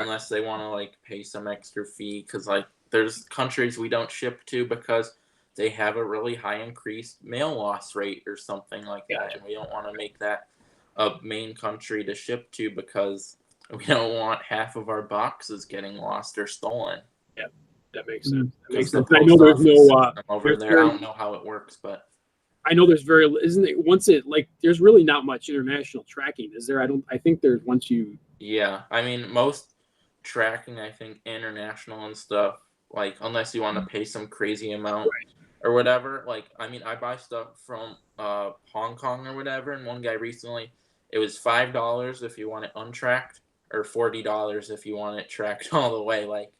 Unless they want to like pay some extra fee, because like there's countries we don't ship to because they have a really high increased mail loss rate or something like that, and we don't want to make that a main country to ship to because we don't want half of our boxes getting lost or stolen. Yeah, that makes sense. That makes The sense. I know there's no over there. I don't know how it works, but I know there's isn't it once it like there's really not much international tracking, is there? I think there's once you. Yeah, I mean most tracking, I think international and stuff, like unless you want to pay some crazy amount or whatever. Like I mean, I buy stuff from Hong Kong or whatever, and one guy recently, it was $5 if you want it untracked, or $40 if you want it tracked all the way. Like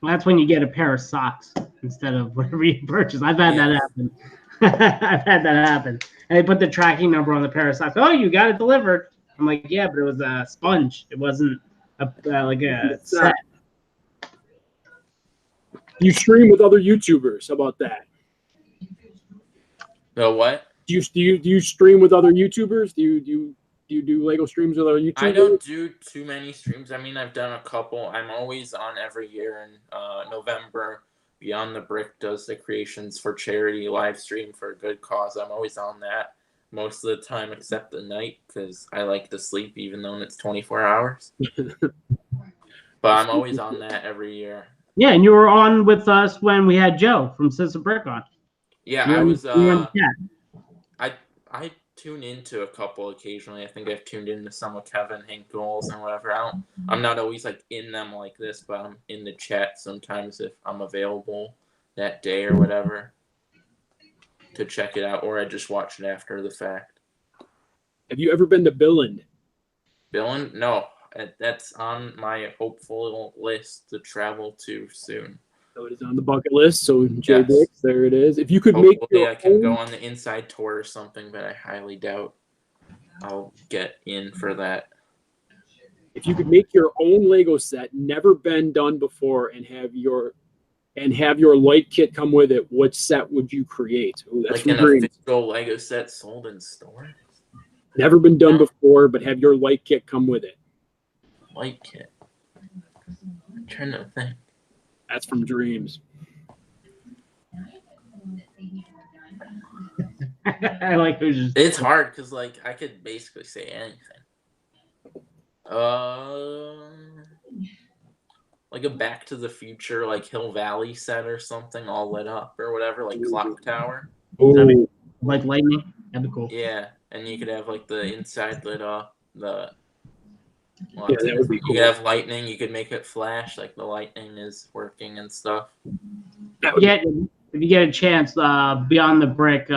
that's when you get a pair of socks instead of whatever you purchase. I've had that happen. I've had that happen. And they put the tracking number on the pair of socks. Oh, you got it delivered. I'm like, yeah, but it was a sponge. It wasn't like a set. You stream with other YouTubers. How about that? the what? Do you stream with other YouTubers? Do you do Lego streams with other YouTubers? I don't do too many streams. I mean, I've done a couple. I'm always on every year in November. Beyond the Brick does the Creations for Charity live stream for a good cause. I'm always on that most of the time except the night because I like to sleep even though it's 24 hours. But I'm always on that every year. Yeah, and you were on with us when we had Joe from Sister Brick on. Yeah, You I were- was. you were in the chat. I tune into a couple occasionally. I think I've tuned into some of Kevin Hinkle's and whatever. I'm not always like in them like this, but I'm in the chat sometimes if I'm available that day or whatever to check it out, or I just watch it after the fact. Have you ever been to Billund? Billund? No, that's on my hopeful list to travel to soon. So it is on the bucket list. So Jay Yes. Dix, there it is. If you could make Hopefully your I can own, go on the inside tour or something, but I highly doubt I'll get in for that. if you could make your own Lego set, never been done before, and have your light kit come with it, what set would you create? Ooh, that's Like from an Dreams. official Lego set sold in store? Never been done No. before, but have your light kit come with it. Light kit. I'm trying to think. That's from Dreams. I like who's just. It's hard because like I could basically say anything. Like a Back to the Future, like Hill Valley set or something, all lit up or whatever, like Clock Tower. Ooh, Like lightning. That'd be cool. Yeah, and you could have like the inside lit up. Yeah, that would be You cool. could have lightning. You could make it flash, like the lightning is working and stuff. that would Yeah, if you get a chance, Beyond the Brick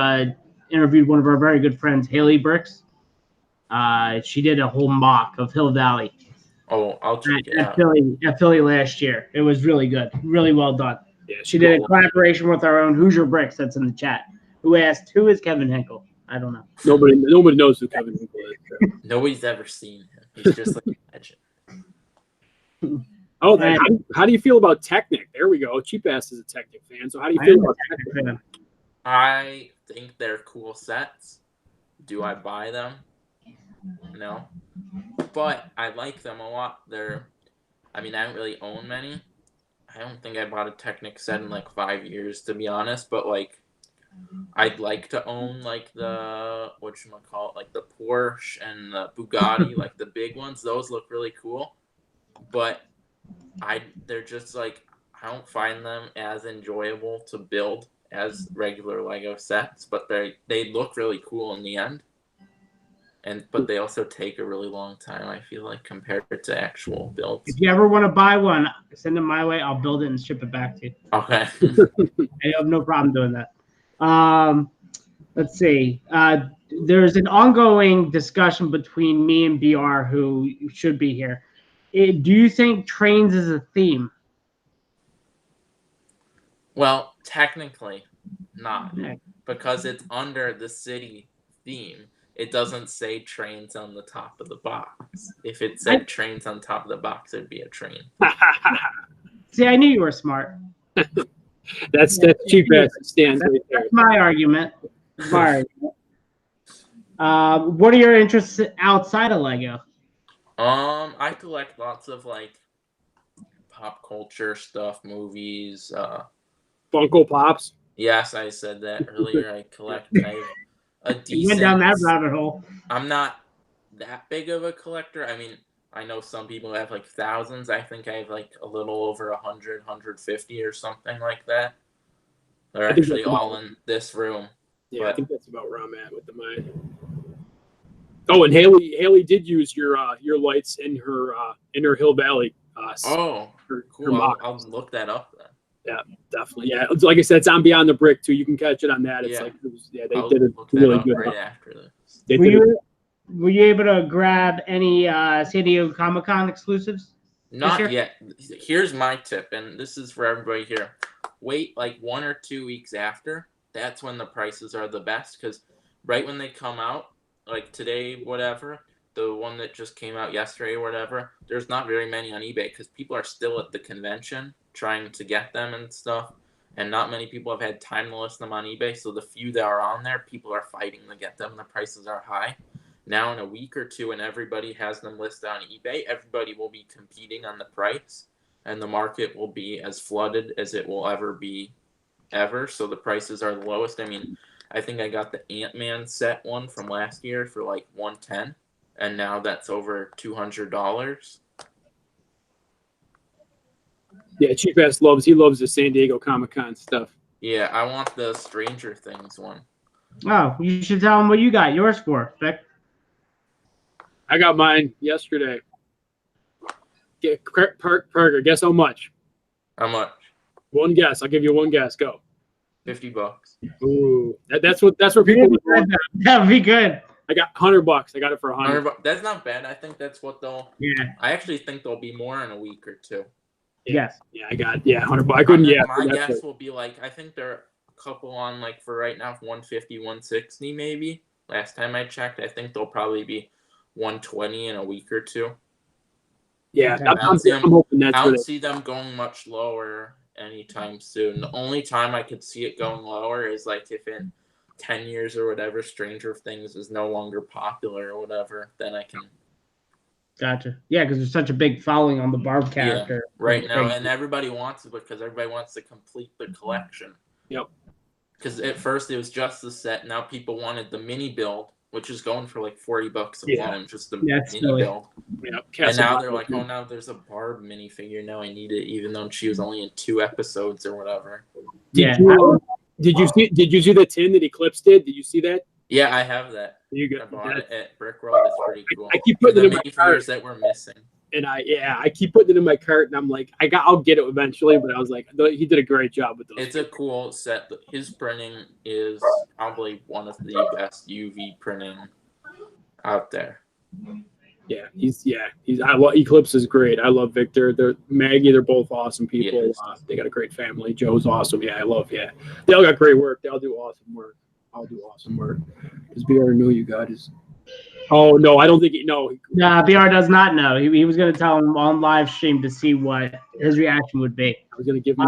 interviewed one of our very good friends, Haley Bricks. She did a whole mock of Hill Valley Oh, I'll check it at out. Philly last year. It was really good, really well done. yeah, She did a collaboration with our own Hoosier Bricks that's in the chat. Who asked, "Who is Kevin Hinkle?" I don't know. Nobody knows who Kevin Hinkle is. Nobody's ever seen him. He's just like a legend. Oh, then how do you feel about Technic? There we go. Cheap Ass is a Technic fan. So how do you I feel am a about Technic Technic? fan. I think they're cool sets. Do I buy them? No. But I like them a lot. I mean, I don't really own many. I don't think I bought a Technic set in like 5 years, to be honest. But like, I'd like to own like the like the Porsche and the Bugatti, like the big ones. Those look really cool. But they're just like, I don't find them as enjoyable to build as regular Lego sets, but they look really cool in the end. But they also take a really long time, I feel like, compared to actual builds. If you ever want to buy one, send them my way. I'll build it and ship it back to you. Okay. I have no problem doing that. Let's see. There's an ongoing discussion between me and BR, who should be here. Do you think trains is a theme? Well, technically not, Okay. because it's under the city theme. It doesn't say trains on the top of the box. If it said trains on top of the box, it'd be a train. See, I knew you were smart. That's cheap ass stands right there. That's my argument. What are your interests outside of Lego? I collect lots of like pop culture stuff, movies. Funko Pops. Yes, I said that earlier. I collect. I have a decent. You went down that rabbit hole. I'm not that big of a collector. I mean, I know some people have like thousands. I think I have like a little over 100, 150 or something like that. They're actually all in this room. Yeah, But- I think that's about where I'm at with the mine. Oh, and Haley did use your lights in her Hill Valley. Oh, her cool. mock. I'll look that up then. Definitely. Yeah, it's, like I said, it's on Beyond the Brick too. You can catch it on that. It's Yeah. like they I'll did a look that really up good. right after this. They Were did you, were you able to grab any San Diego Comic-Con exclusives? Not Sure. yet. Here's my tip, and this is for everybody here. Wait like 1 or 2 weeks after. That's when the prices are the best, because right when they come out, like today, whatever, the one that just came out yesterday or whatever, there's not very many on eBay because people are still at the convention trying to get them and stuff, and not many people have had time to list them on eBay. So the few that are on there, people are fighting to get them. The prices are high. Now in a week or two, and everybody has them listed on eBay, everybody will be competing on the price, and the market will be as flooded as it will ever be, ever. So the prices are the lowest. I mean, I think I got the Ant-Man set one from last year for like $110, and now that's over $200. Yeah, cheap ass loves the San Diego Comic-Con stuff. Yeah, I want the Stranger Things one. Oh, you should tell them what you got yours for, Vic. I got mine yesterday. Get Parker, guess how much? How much? One guess. I'll give you one guess. Go. $50. Ooh, that's what people would want. That would be good. I got $100. I got it for $100. $100. That's not bad. I think that's what they'll. Yeah. I actually think there'll be more in a week or two. Yes. Yeah, I got $100. I couldn't. Yeah, My that's guess it. will be like, I think there are a couple on like for right now 150, 160 maybe. Last time I checked, I think they'll probably be 120 in a week or two. Yeah, Yeah, I'm hoping that's I what don't it. see them going much lower anytime soon. The only time I could see it going lower is like if in 10 years or whatever, Stranger Things is no longer popular or whatever, then I can. Gotcha. Yeah, because there's such a big following on the Barb character. Right now, and everybody wants it because everybody wants to complete the collection. Yep. Because at first it was just the set. Now people wanted the mini build, which is going for like $40 Yeah. alone, just the That's mini silly. build. Yeah, And now they're like, oh, now there's a Barb minifigure. Now I need it, even though she was only in 2 episodes or whatever. Yeah. Did you see the tin that Eclipse did? Did you see that? Yeah, I have that. You I got bought it at Brick Road. It's pretty cool. I keep putting the it in my cart, minifigures that were missing. and I keep putting it in my cart, and I'm like, I'll get it eventually. But I was like, he did a great job with those. It's a cool set. His printing is probably one of the best UV printing out there. Yeah, Eclipse is great. I love Victor. Maggie. They're both awesome people. Yes. They got a great family. Joe's awesome. Yeah, they all got great work. They all do awesome work. I'll do awesome work. Because BR knew you guys. Oh no, I don't think Nah, BR does not know. He was going to tell him on live stream to see what his reaction would be. I was gonna give him.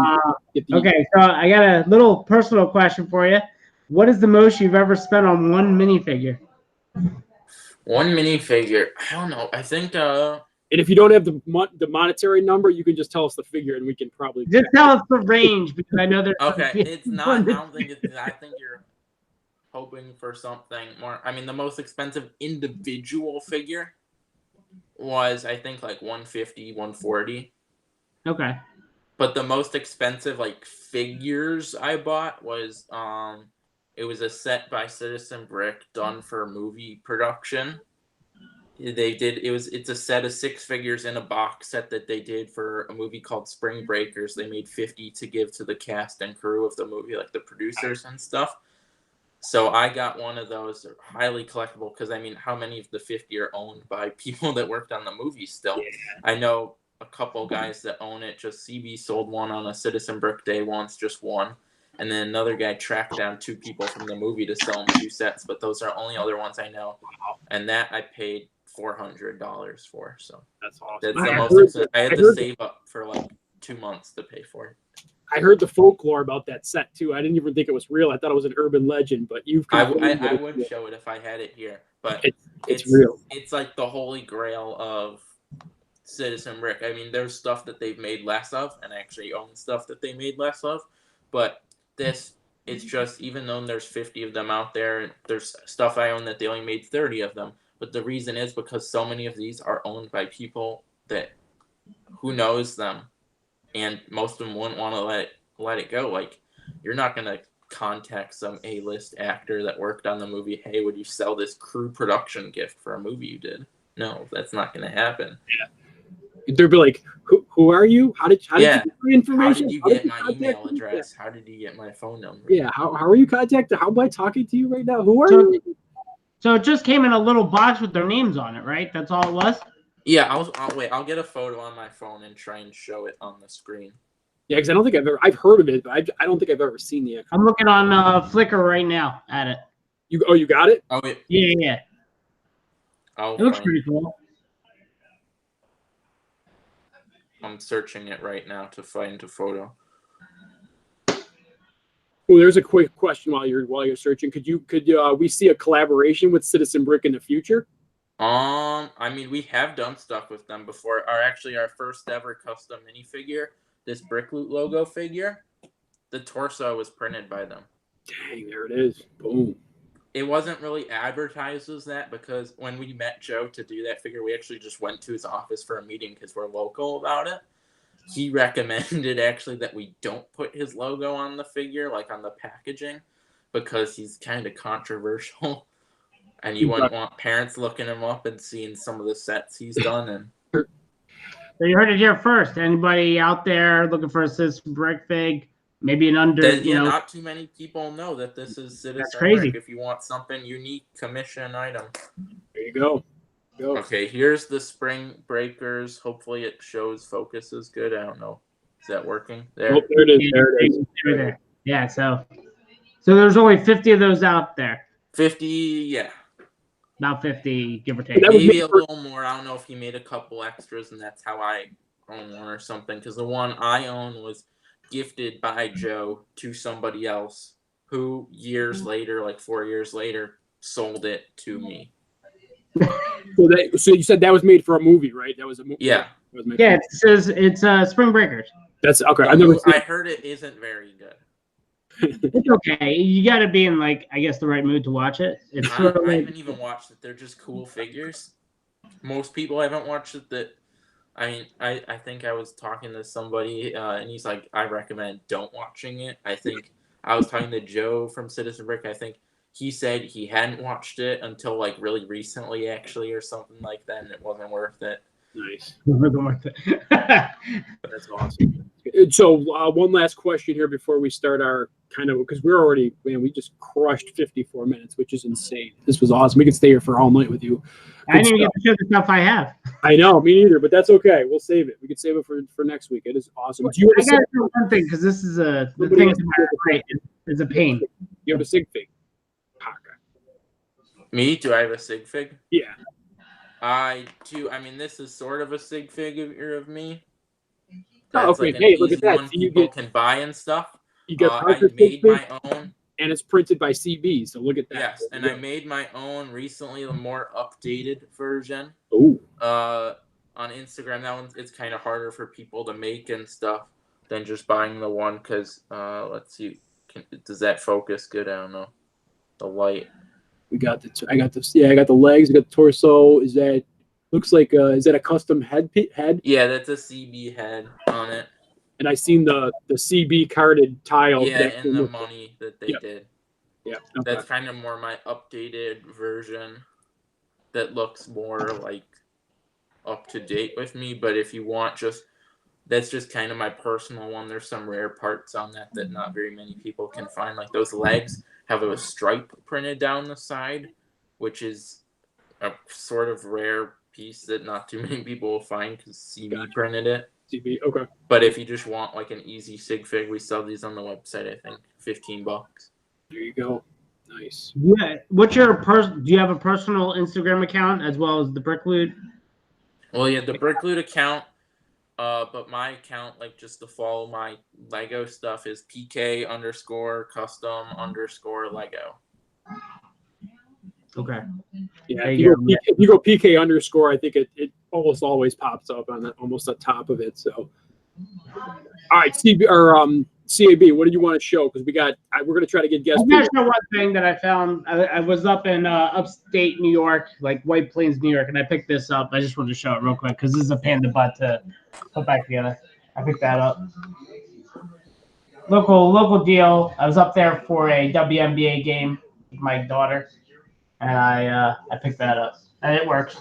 Okay, so I got a little personal question for you. What is the most you've ever spent on one minifigure? One minifigure. I don't know. I think And if you don't have the monetary number, you can just tell us the figure, and we can probably Just tell us the range because I know there's Okay, some it's not. I don't think it's. I think you're hoping for something more. I mean, the most expensive individual figure was, I think, like 150, 140. Okay. But the most expensive like figures I bought was it was a set by Citizen Brick done for movie production. It's a set of 6 figures in a box set that they did for a movie called Spring Breakers. They made 50 to give to the cast and crew of the movie, like the producers and stuff. So I got one of those. They're highly collectible because, I mean, how many of the 50 are owned by people that worked on the movie still? Yeah. I know a couple guys that own it. Just CB sold one on a Citizen Brick day once, just one. And then another guy tracked down 2 people from the movie to sell him 2 sets, but those are only other ones I know. And that I paid $400 for. So That's awesome. that's the I most heard- expensive. I had I to heard- save up for like 2 months to pay for it. I heard the folklore about that set too. I didn't even think it was real. I thought it was an urban legend, but you've I confirmed that it's would real. show it if I had it here, but It's real. It's like the holy grail of Citizen Brick. I mean, there's stuff that they've made less of, and I actually own stuff that they made less of. But this, it's just, even though there's 50 of them out there, there's stuff I own that they only made 30 of them. But the reason is because so many of these are owned by people that who knows them, and most of them wouldn't want to let it go. Like, you're not gonna contact some A-list actor that worked on the movie. Hey, would you sell this crew production gift for a movie you did? No, that's not gonna happen. They'd be like, "Who are you? How did you get my How information? did you How get my contact email me?" address? How did you get my phone number? Yeah. How are you contacted? How am I talking to you right now? Who are So, you? so it just came in a little box with their names on it, right? That's all it was? Yeah, I'll get a photo on my phone and try and show it on the screen. Yeah, because I don't think I've heard of it, but I don't think I've ever seen the. I'm looking on Flickr right now at it. You got it? Oh, Yeah. I'll It looks find- pretty cool. I'm searching it right now to find a photo. Oh, there's a quick question while you're searching. Could we see a collaboration with Citizen Brick in the future? I mean, we have done stuff with them before. Our first ever custom minifigure, this Brick Loot logo figure, the torso was printed by them. Dang, there it is. Boom. It wasn't really advertised as that because when we met Joe to do that figure, we actually just went to his office for a meeting because we're local about it. He recommended actually that we don't put his logo on the figure, like on the packaging, because he's kind of controversial. And you wouldn't want parents looking him up and seeing some of the sets he's done. And So you heard it here first. Anybody out there looking for a Citizen Brick fig? Maybe an not too many people know that this is Citizen crazy. Brick. If you want something unique, commission item. There you go. Okay, here's the Spring Breakers. Hopefully it shows focus is good. I don't know. Is that working? There. Oh, there it is. There it is. Right there. Yeah, so there's only 50 of those out there. 50, yeah. About 50, give or take. That was Maybe a made for- little more. I don't know if he made a couple extras and that's how I own one or something. Because the one I own was gifted by Joe to somebody else who years later, like 4 years later, sold it to me. So you said that was made for a movie, right? That was a movie. Yeah. That was made Yeah, for- it says it's Spring Breakers. That's okay. I've never seen I heard it isn't very good. It's okay. You got to be in, like, I guess, the right mood to watch it. It's I sort of like, haven't even watched it. They're just cool figures. Most people haven't watched it. I think I was talking to somebody and he's like, I recommend don't watching it. I think I was talking to Joe from Citizen Brick. I think he said he hadn't watched it until like really recently, actually, or something like that, and it wasn't worth it. Nice. yeah, That's awesome. So one last question here before we start our because we just crushed 54 minutes, which is insane. This was awesome. We could stay here for all night with you. I didn't even get to show the stuff I have. I know, me neither, but that's okay. We'll save it. We could save it for next week. It is awesome. Do you I have a got to do one thing because this is the Nobody thing has to to my do it. right is a pain. you have a sig fig? Okay. Me? Do I have a sig fig? Yeah. I do. I mean, this is sort of a sig figure of me. Oh, That's okay. like an Hey, look at easy that. one So you people get can buy and stuff. you get I Parker made sig my fig, own. and it's printed by CB. So look at that. Yes, and I made my own recently, the more updated version. Oh, on Instagram. That one, it's kind of harder for people to make and stuff than just buying the one. Because let's see, does that focus good? I don't know. The light. I got the legs. I got the torso. Is that is that a custom head? Yeah, that's a CB head on it. And I seen the CB carded tile. Yeah, and the money that they did. Yeah, That's kind of more my updated version that looks more like up to date with me. But if you want that's just kind of my personal one. There's some rare parts on that not very many people can find. Like those legs have a stripe printed down the side, which is a sort of rare piece that not too many people will find because CB printed it. CB, okay. But if you just want like an easy sig fig, we sell these on the website. I think $15. There you go. Nice. Yeah. What's your do you have a personal Instagram account as well as the Brick Loot? Well, yeah, the Brick Loot account, but my account, like just to follow my Lego stuff, is PK_custom_Lego. Okay. Yeah, if you go PK_, I think it almost always pops up on almost the top of it. So, all right, CAB, what did you want to show? Because we're gonna try to get guests. I'm gonna show one thing that I found. I was up in upstate New York, like White Plains, New York, and I picked this up. I just wanted to show it real quick because this is a pain in the butt to put back together. I picked that up. Local deal. I was up there for a WNBA game with my daughter, and I picked that up, and it works.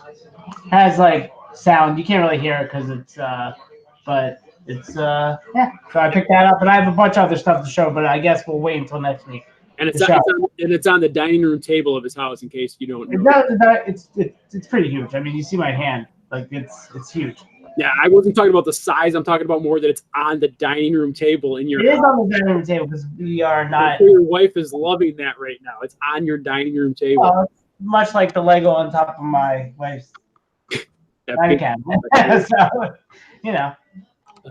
It has like sound. You can't really hear it because it's but it's yeah. So I picked that up, and I have a bunch of other stuff to show, but I guess we'll wait until next week. And it's on the dining room table of his house, in case you don't know. It's pretty huge. I mean, you see my hand, like it's huge. Yeah, I wasn't talking about the size. I'm talking about more that it's on the dining room table in your. It is on the dining room table because we are not. Your wife is loving that right now. It's on your dining room table. Much like the Lego on top of my wife's dining cabinet. So,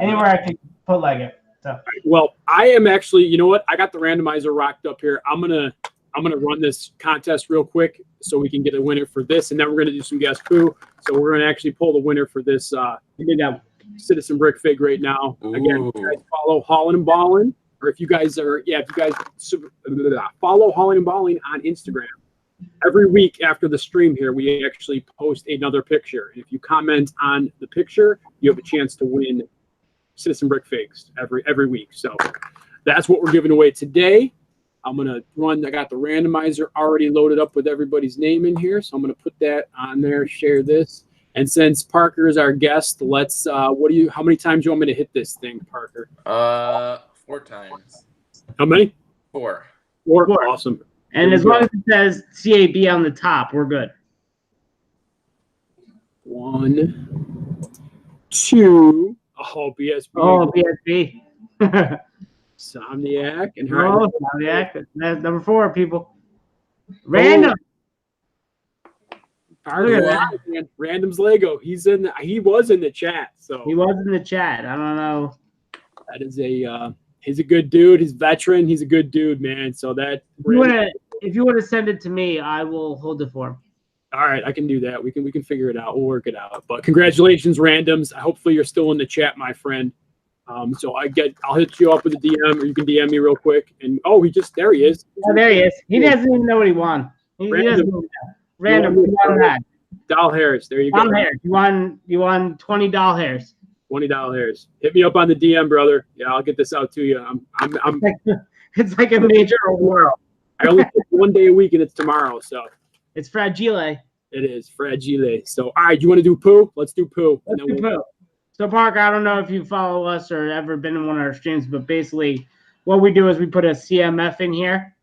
anywhere I can put Lego. So. Well, I am actually. You know what? I got the randomizer rocked up here. I'm gonna run this contest real quick so we can get a winner for this, and then we're gonna do some guess who. So we're gonna actually pull the winner for this. Citizen Brick Fig right now. Again, you guys follow Haulin' and Ballin', or if you guys follow Haulin' and Ballin' on Instagram. Every week after the stream here, we actually post another picture. And if you comment on the picture, you have a chance to win Citizen Brick Figs every week. So that's what we're giving away today. I'm going to I got the randomizer already loaded up with everybody's name in here. So I'm going to put that on there, share this. And since Parker is our guest, let's, how many times do you want me to hit this thing, Parker? 4 times. How many? 4. 4. Awesome. And as long as it says CAB on the top, we're good. 1, 2. Oh, BSB. Oh, BSB. Somniac. And Somniac. That's number 4, people. Random. Random's Lego. He was in the chat. So he was in the chat. I don't know. That is he's a good dude. He's veteran. He's a good dude, man. So that if you want to send it to me, I will hold it for him. All right, I can do that. We can figure it out. We'll work it out. But congratulations, Randoms. Hopefully you're still in the chat, my friend. So I'll hit you up with a DM, or you can DM me real quick. And there he is. Oh, there he is. He doesn't even know what he won. Random. You won that. Doll hairs. There you go. Doll hairs. You won 20 doll hairs. $20 hairs. Hit me up on the DM, brother. Yeah, I'll get this out to you. It's like a major award. I only pick one day a week, and it's tomorrow. So it's fragile. It is fragile. So all right, you want to do poo? Let's do poo. Let's do poo. So Parker, I don't know if you follow us or ever been in one of our streams, but basically, what we do is we put a CMF in here,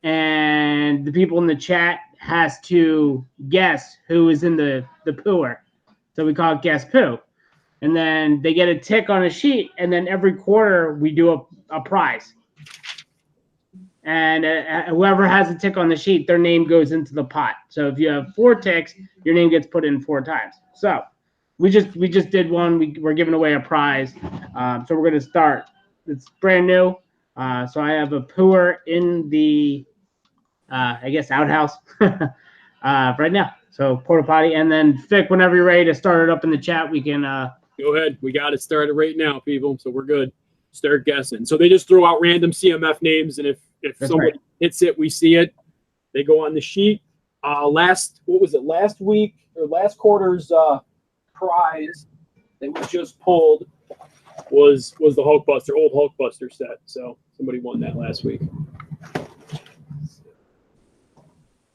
and the people in the chat has to guess who is in the pooer. So we call it guess poo. And then they get a tick on a sheet, and then every quarter we do a prize. And whoever has a tick on the sheet, their name goes into the pot. So if you have 4 ticks, your name gets put in 4 times. So we just did one. We're giving away a prize. So we're going to start. It's brand new. So I have a pooer in the, outhouse right now. So porta potty, and then Vic, whenever you're ready to start it up in the chat, we can. Go ahead. We got it started right now, people. So we're good. Start guessing. So they just throw out random CMF names, and if That's somebody hits it, we see it. They go on the sheet. Last week or last quarter's prize that we just pulled was the Hulkbuster, old Hulkbuster set. So somebody won that last week.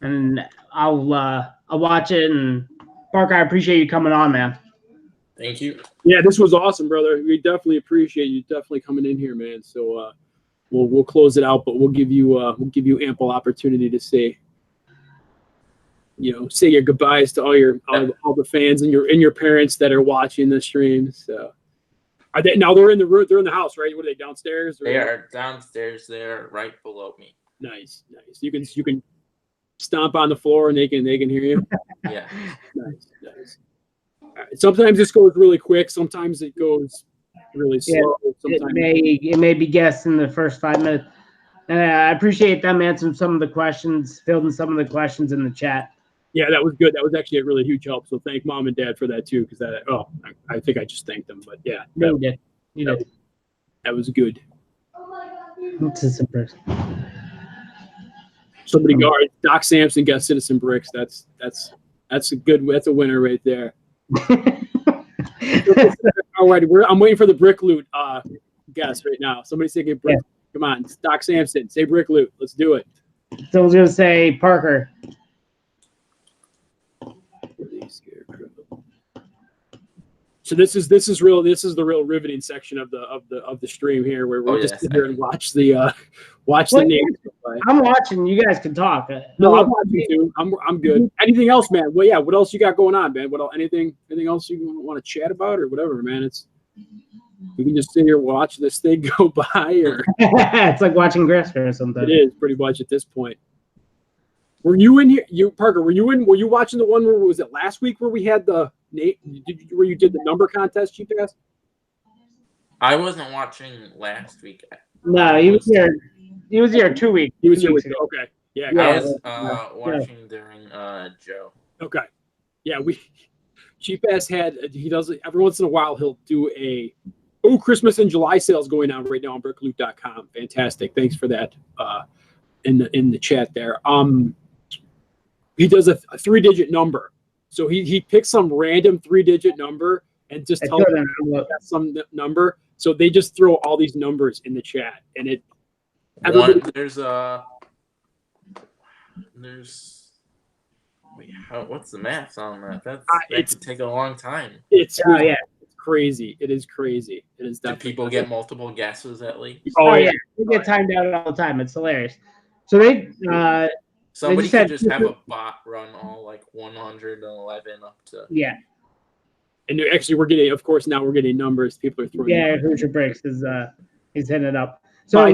And I'll watch it. And Parker, I appreciate you coming on, man. Thank you. Yeah, this was awesome, brother. We definitely appreciate you definitely coming in here, man. So we'll close it out, but we'll give you ample opportunity to say your goodbyes to all the fans and your parents that are watching the stream. So are they now? They're in the room. They're in the house, right? What are they, downstairs? Or? They are downstairs. They're right below me. Nice. You can stomp on the floor and they can hear you. Yeah. Nice. All right. Sometimes this goes really quick. Sometimes it goes really slow. Sometimes It may be guessed in the first 5 minutes. And I appreciate them answering some of the questions, fielding some of the questions in the chat. Yeah, that was good. That was actually a really huge help. So thank mom and dad for that too, because I think I just thanked them. But yeah, You did. that was good. It's a surprise. Somebody guard Doc Sampson got Citizen Bricks. That's a winner right there. All right, I'm waiting for the brick loot guess right now. Somebody say brick. Yeah. Come on, Doc Sampson, say brick loot. Let's do it. So I was gonna say Parker. So this is the real riveting section of the stream here, where we're just sit here and watch the names. I'm watching. You guys can talk. No, I'm watching too. I'm good. Anything else, man? Well, yeah. What else you got going on, man? Anything else you want to chat about or whatever, man? We can just sit here watch this thing go by, or it's like watching grass or something. It is pretty much at this point. Were you in here, Parker? Were you watching the one where was it last week where we had where you did the number contest, Cheap Ass? I wasn't watching last week. No, he was here. He was here 2 weeks. He was here with you. Okay. Yeah. I was watching during Joe. Okay. Yeah, Cheap Ass he does it every once in a while. He'll do Christmas in July sales going on right now on brickloot.com. Fantastic. Thanks for that in the chat there. He does a 3-digit number. So he picks some random 3-digit number and just tells them that's some number. So they just throw all these numbers in the chat, and what's the math on that? That could take a long time. It's crazy. It is crazy. It is definitely. Do people get multiple guesses at least? Oh yeah, they get timed out all the time. It's hilarious. So somebody could just have a bot run all like 111 up to. Yeah. And actually, we're getting numbers. People are throwing. Yeah, Hoosier Breaks is he's hitting it up. So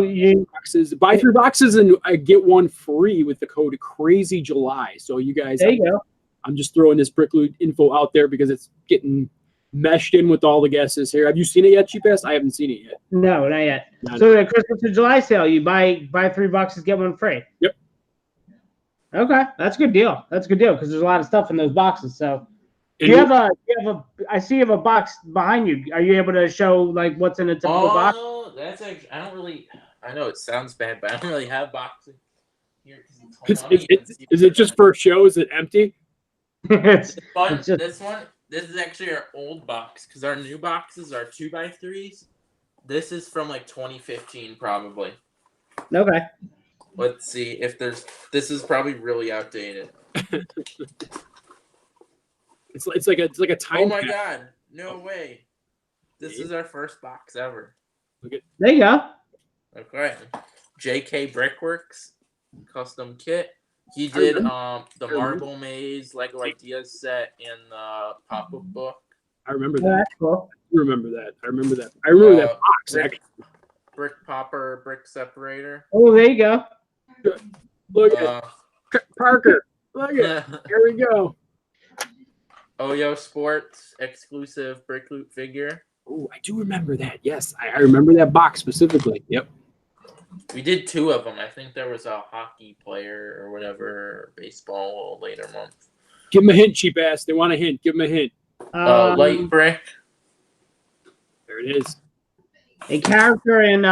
buy 3 boxes and I get one free with the code Crazy July. So you guys, there you go. I'm just throwing this Brick Loot info out there because it's getting meshed in with all the guesses here. Have you seen it yet, Cheap Ass? I haven't seen it yet. No, not yet. So the Christmas to July sale, you buy 3 boxes, get one free. Yep. Okay, that's a good deal. That's a good deal because there's a lot of stuff in those boxes. So I see you have a box behind you. Are you able to show like what's in a typical box? Oh, that's actually. I know it sounds bad, but I don't really have boxes here. Is it just for show? Is it empty? This is actually our old box because our new boxes are 2x3s. This is from like 2015, probably. Okay. Let's see if this is probably really outdated. It's like a time. Oh my god! No way! This is our first box ever. There you go. Okay, JK Brickworks custom kit. He did the Marble Maze Lego Ideas set in the pop-up book. I remember that. That's cool. I remember that. I remember that box. Brick popper, brick separator. Oh, there you go. Look at Parker. Look at here we go. Oyo Sports exclusive Brick Loot figure. Oh, I do remember that. Yes, I remember that box specifically. Yep. We did 2 of them. I think there was a hockey player or whatever, baseball later month. Give them a hint, cheap ass. They want a hint. Give them a hint. Light brick. There it is. A character in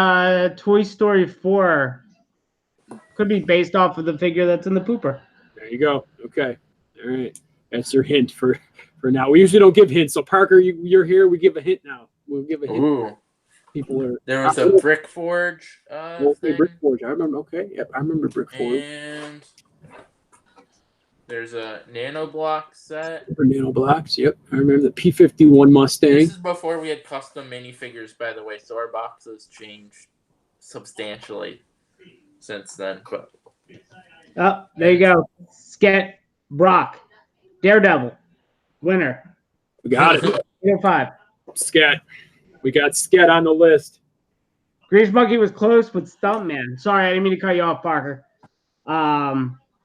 Toy Story 4 could be based off of the figure that's in the pooper. There you go. Okay. All right. That's your hint for now. We usually don't give hints. So Parker, you're here. We give a hint now. We'll give a hint. Ooh. People are. There was a Brick Forge thing. Brick Forge. I remember. Okay. Yep. I remember Brick Forge. And there's a Nano Block set. For Nano Blocks. Yep. I remember the P-51 Mustang. This is before we had custom minifigures, by the way, so our boxes changed substantially since then. But Oh, there you go. Sket Brock. Daredevil. Winner. We got it. 5. Scat. We got Scat on the list. Grease Monkey was close with Stuntman. Sorry, I didn't mean to cut you off, Parker.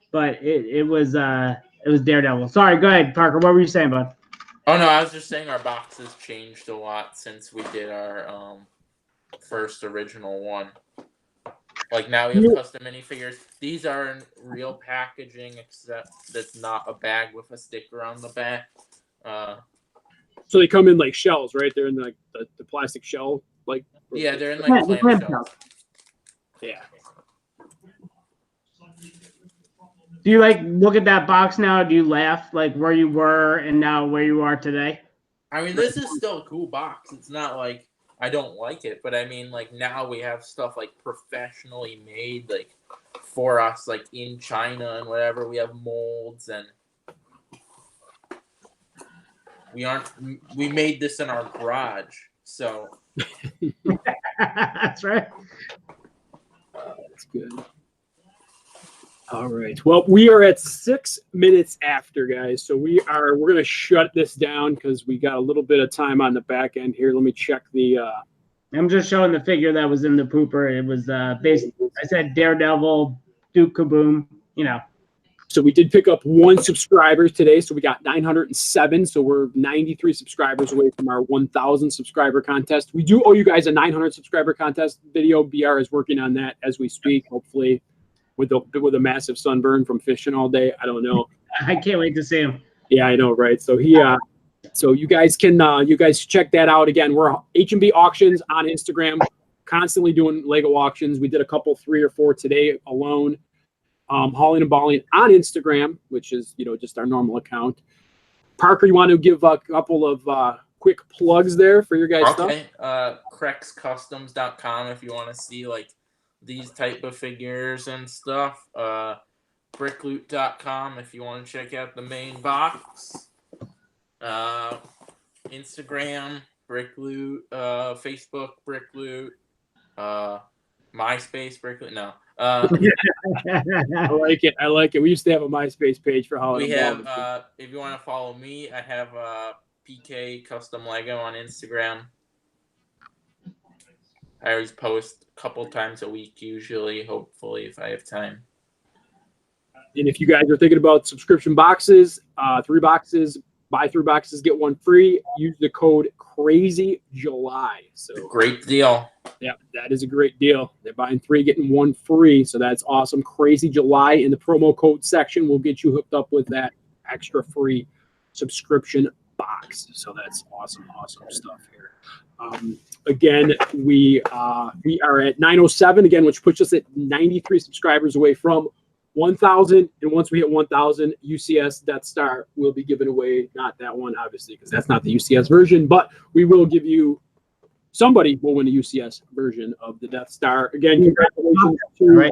But it was Daredevil. Sorry, go ahead, Parker. What were you saying, bud? oh no, I was just saying our boxes changed a lot since we did our first original one. Like now we have custom minifigures. These are in real packaging, except that's not a bag with a sticker on the back. So they come in like shells, right? They're in the plastic shell, like. Yeah, they're in Yeah, like the clam clam shells. Yeah. Do you like look at that box now? Do you laugh like where you were and now where you are today? I mean, this is still a cool box. It's not like I don't like it, but I mean, like now we have stuff like professionally made, like for us, like in China and whatever. We have molds and we made this in our garage, so That's right. That's good. All right. Well, we are at 6 minutes after, guys. So we're gonna shut this down because we got a little bit of time on the back end here. Let me check the. I'm just showing the figure that was in the pooper. It was based. I said Daredevil, Duke Kaboom. You know. So we did pick up 1 subscriber today. So we got 907. So we're 93 subscribers away from our 1,000 subscriber contest. We do owe you guys a 900 subscriber contest video. BR is working on that as we speak. Hopefully, with a massive sunburn from fishing all day. I don't know. I can't wait to see him. Yeah, I know, right? So so you guys can check that out again. We're H&B Auctions on Instagram, constantly doing Lego auctions. We did a couple, 3 or 4 today alone. Hauling and Balling on Instagram, which is just our normal account. Parker, you want to give a couple of quick plugs there for your guys' stuff? okay. CrexCustoms.com if you want to see like these type of figures and stuff. Brickloot.com if you want to check out the main box. Instagram, Brickloot, Facebook, Brickloot, MySpace, Brickloot. No. I like it. I like it. We used to have a MySpace page for Hauling We and have, Balling. if you want to follow me, I have PK Custom Lego on Instagram. I always post a couple times a week, usually, hopefully, if I have time. And if you guys are thinking about subscription boxes, 3 boxes, buy 3 boxes, get 1 free. Use the code CrazyJuly. So Great deal. yeah, that is a great deal. They're buying 3, getting 1 free. So that's awesome. CrazyJuly in the promo code section will get you hooked up with that extra free subscription box. So that's awesome stuff here. Again, we are at 907 again, which puts us at 93 subscribers away from 1,000. And once we hit 1,000, UCS Death Star will be given away. Not that one, obviously, because that's not the UCS version, but we will give you. Somebody will win a UCS version of the Death Star. Again, congratulations to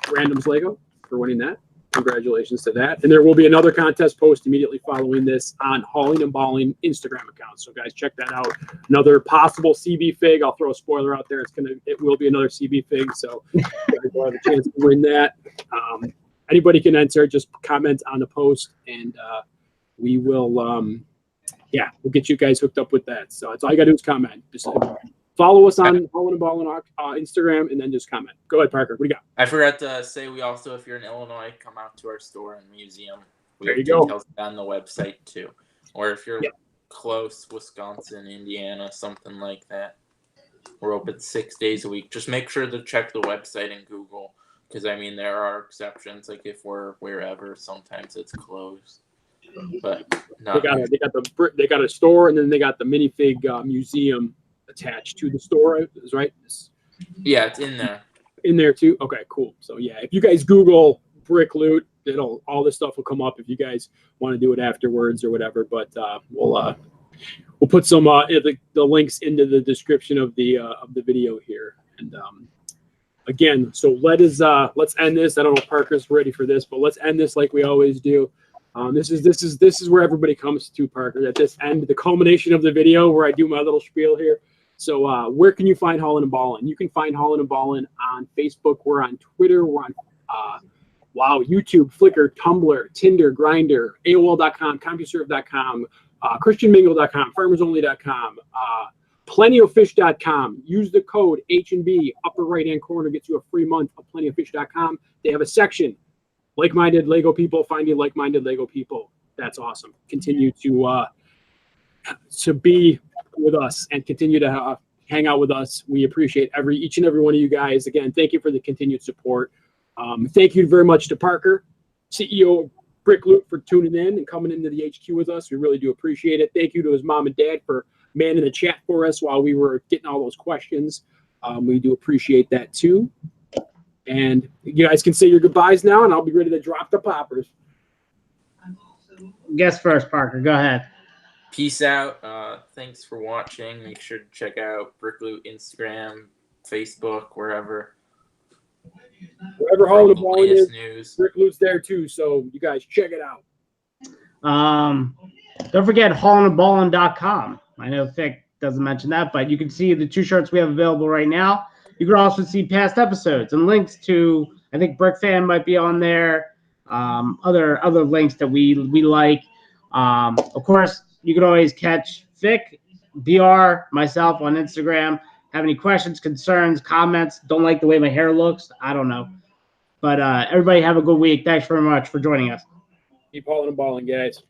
Randoms Lego for winning that. Congratulations to that. And there will be another contest post immediately following this on Hauling and Balling Instagram account. So guys, check that out. Another possible CB fig. I'll throw a spoiler out there. It will be another CB fig. So you guys will have a chance to win that. Anybody can enter. Just comment on the post, and we will. We'll get you guys hooked up with that. So that's all you got to do is comment. Just follow us on Hauling and Balling Instagram, and then just comment. Go ahead, Parker. What do you got? I forgot to say, we also, if you're in Illinois, come out to our store and museum. We There have you go. details on the website, too. Or if you're close, Wisconsin, Indiana, something like that. We're open 6 days a week. Just make sure to check the website and Google Because I mean, there are exceptions. Like if we're wherever, sometimes it's closed. But not. They got a store, and then they got the minifig museum attached to the store. Is right? Yeah, it's in there. In there too. Okay, cool. So yeah, if you guys Google Brick Loot, all this stuff will come up if you guys want to do it afterwards or whatever. But we'll put some the links into the description of the video here. And again, so let's end this. I don't know if Parker's ready for this, but let's end this like we always do. This is where everybody comes to, Parker. At this end, the culmination of the video where I do my little spiel here. So where can you find Haulin' and Ballin'? You can find Haulin' and Ballin' on Facebook. We're on Twitter. We're on YouTube, Flickr, Tumblr, Tinder, Grindr, AOL.com, CompuServe.com, ChristianMingle.com, FarmersOnly.com, PlentyOfFish.com. Use the code H&B, upper right-hand corner, gets you a free month of PlentyOfFish.com. They have a section, like-minded Lego people, finding like-minded Lego people. That's awesome. Continue to be with us and continue to hang out with us. We appreciate each and every one of you guys. Again, thank you for the continued support. Thank you very much to Parker, CEO of Brick Loot, for tuning in and coming into the HQ with us. We really do appreciate it. Thank you to his mom and dad for manning the chat for us while we were getting all those questions. We do appreciate that too. And you guys can say your goodbyes now, and I'll be ready to drop the poppers. Guess first, Parker. Go ahead. Peace out. Thanks for watching. Make sure to check out Brick Loot Instagram, Facebook, wherever. Wherever Haulin' and Ballin' is, news. Brick Loot's there too. So you guys check it out. Don't forget haulinandballin.com. I know Fick doesn't mention that, but you can see the 2 shirts we have available right now. You can also see past episodes and links to, I think Brick Fan might be on there. Other links that we like. Of course, you can always catch Fick, BR, myself on Instagram. Have any questions, concerns, comments? Don't like the way my hair looks? I don't know. But everybody have a good week. Thanks very much for joining us. Keep Haulin' and Ballin', guys.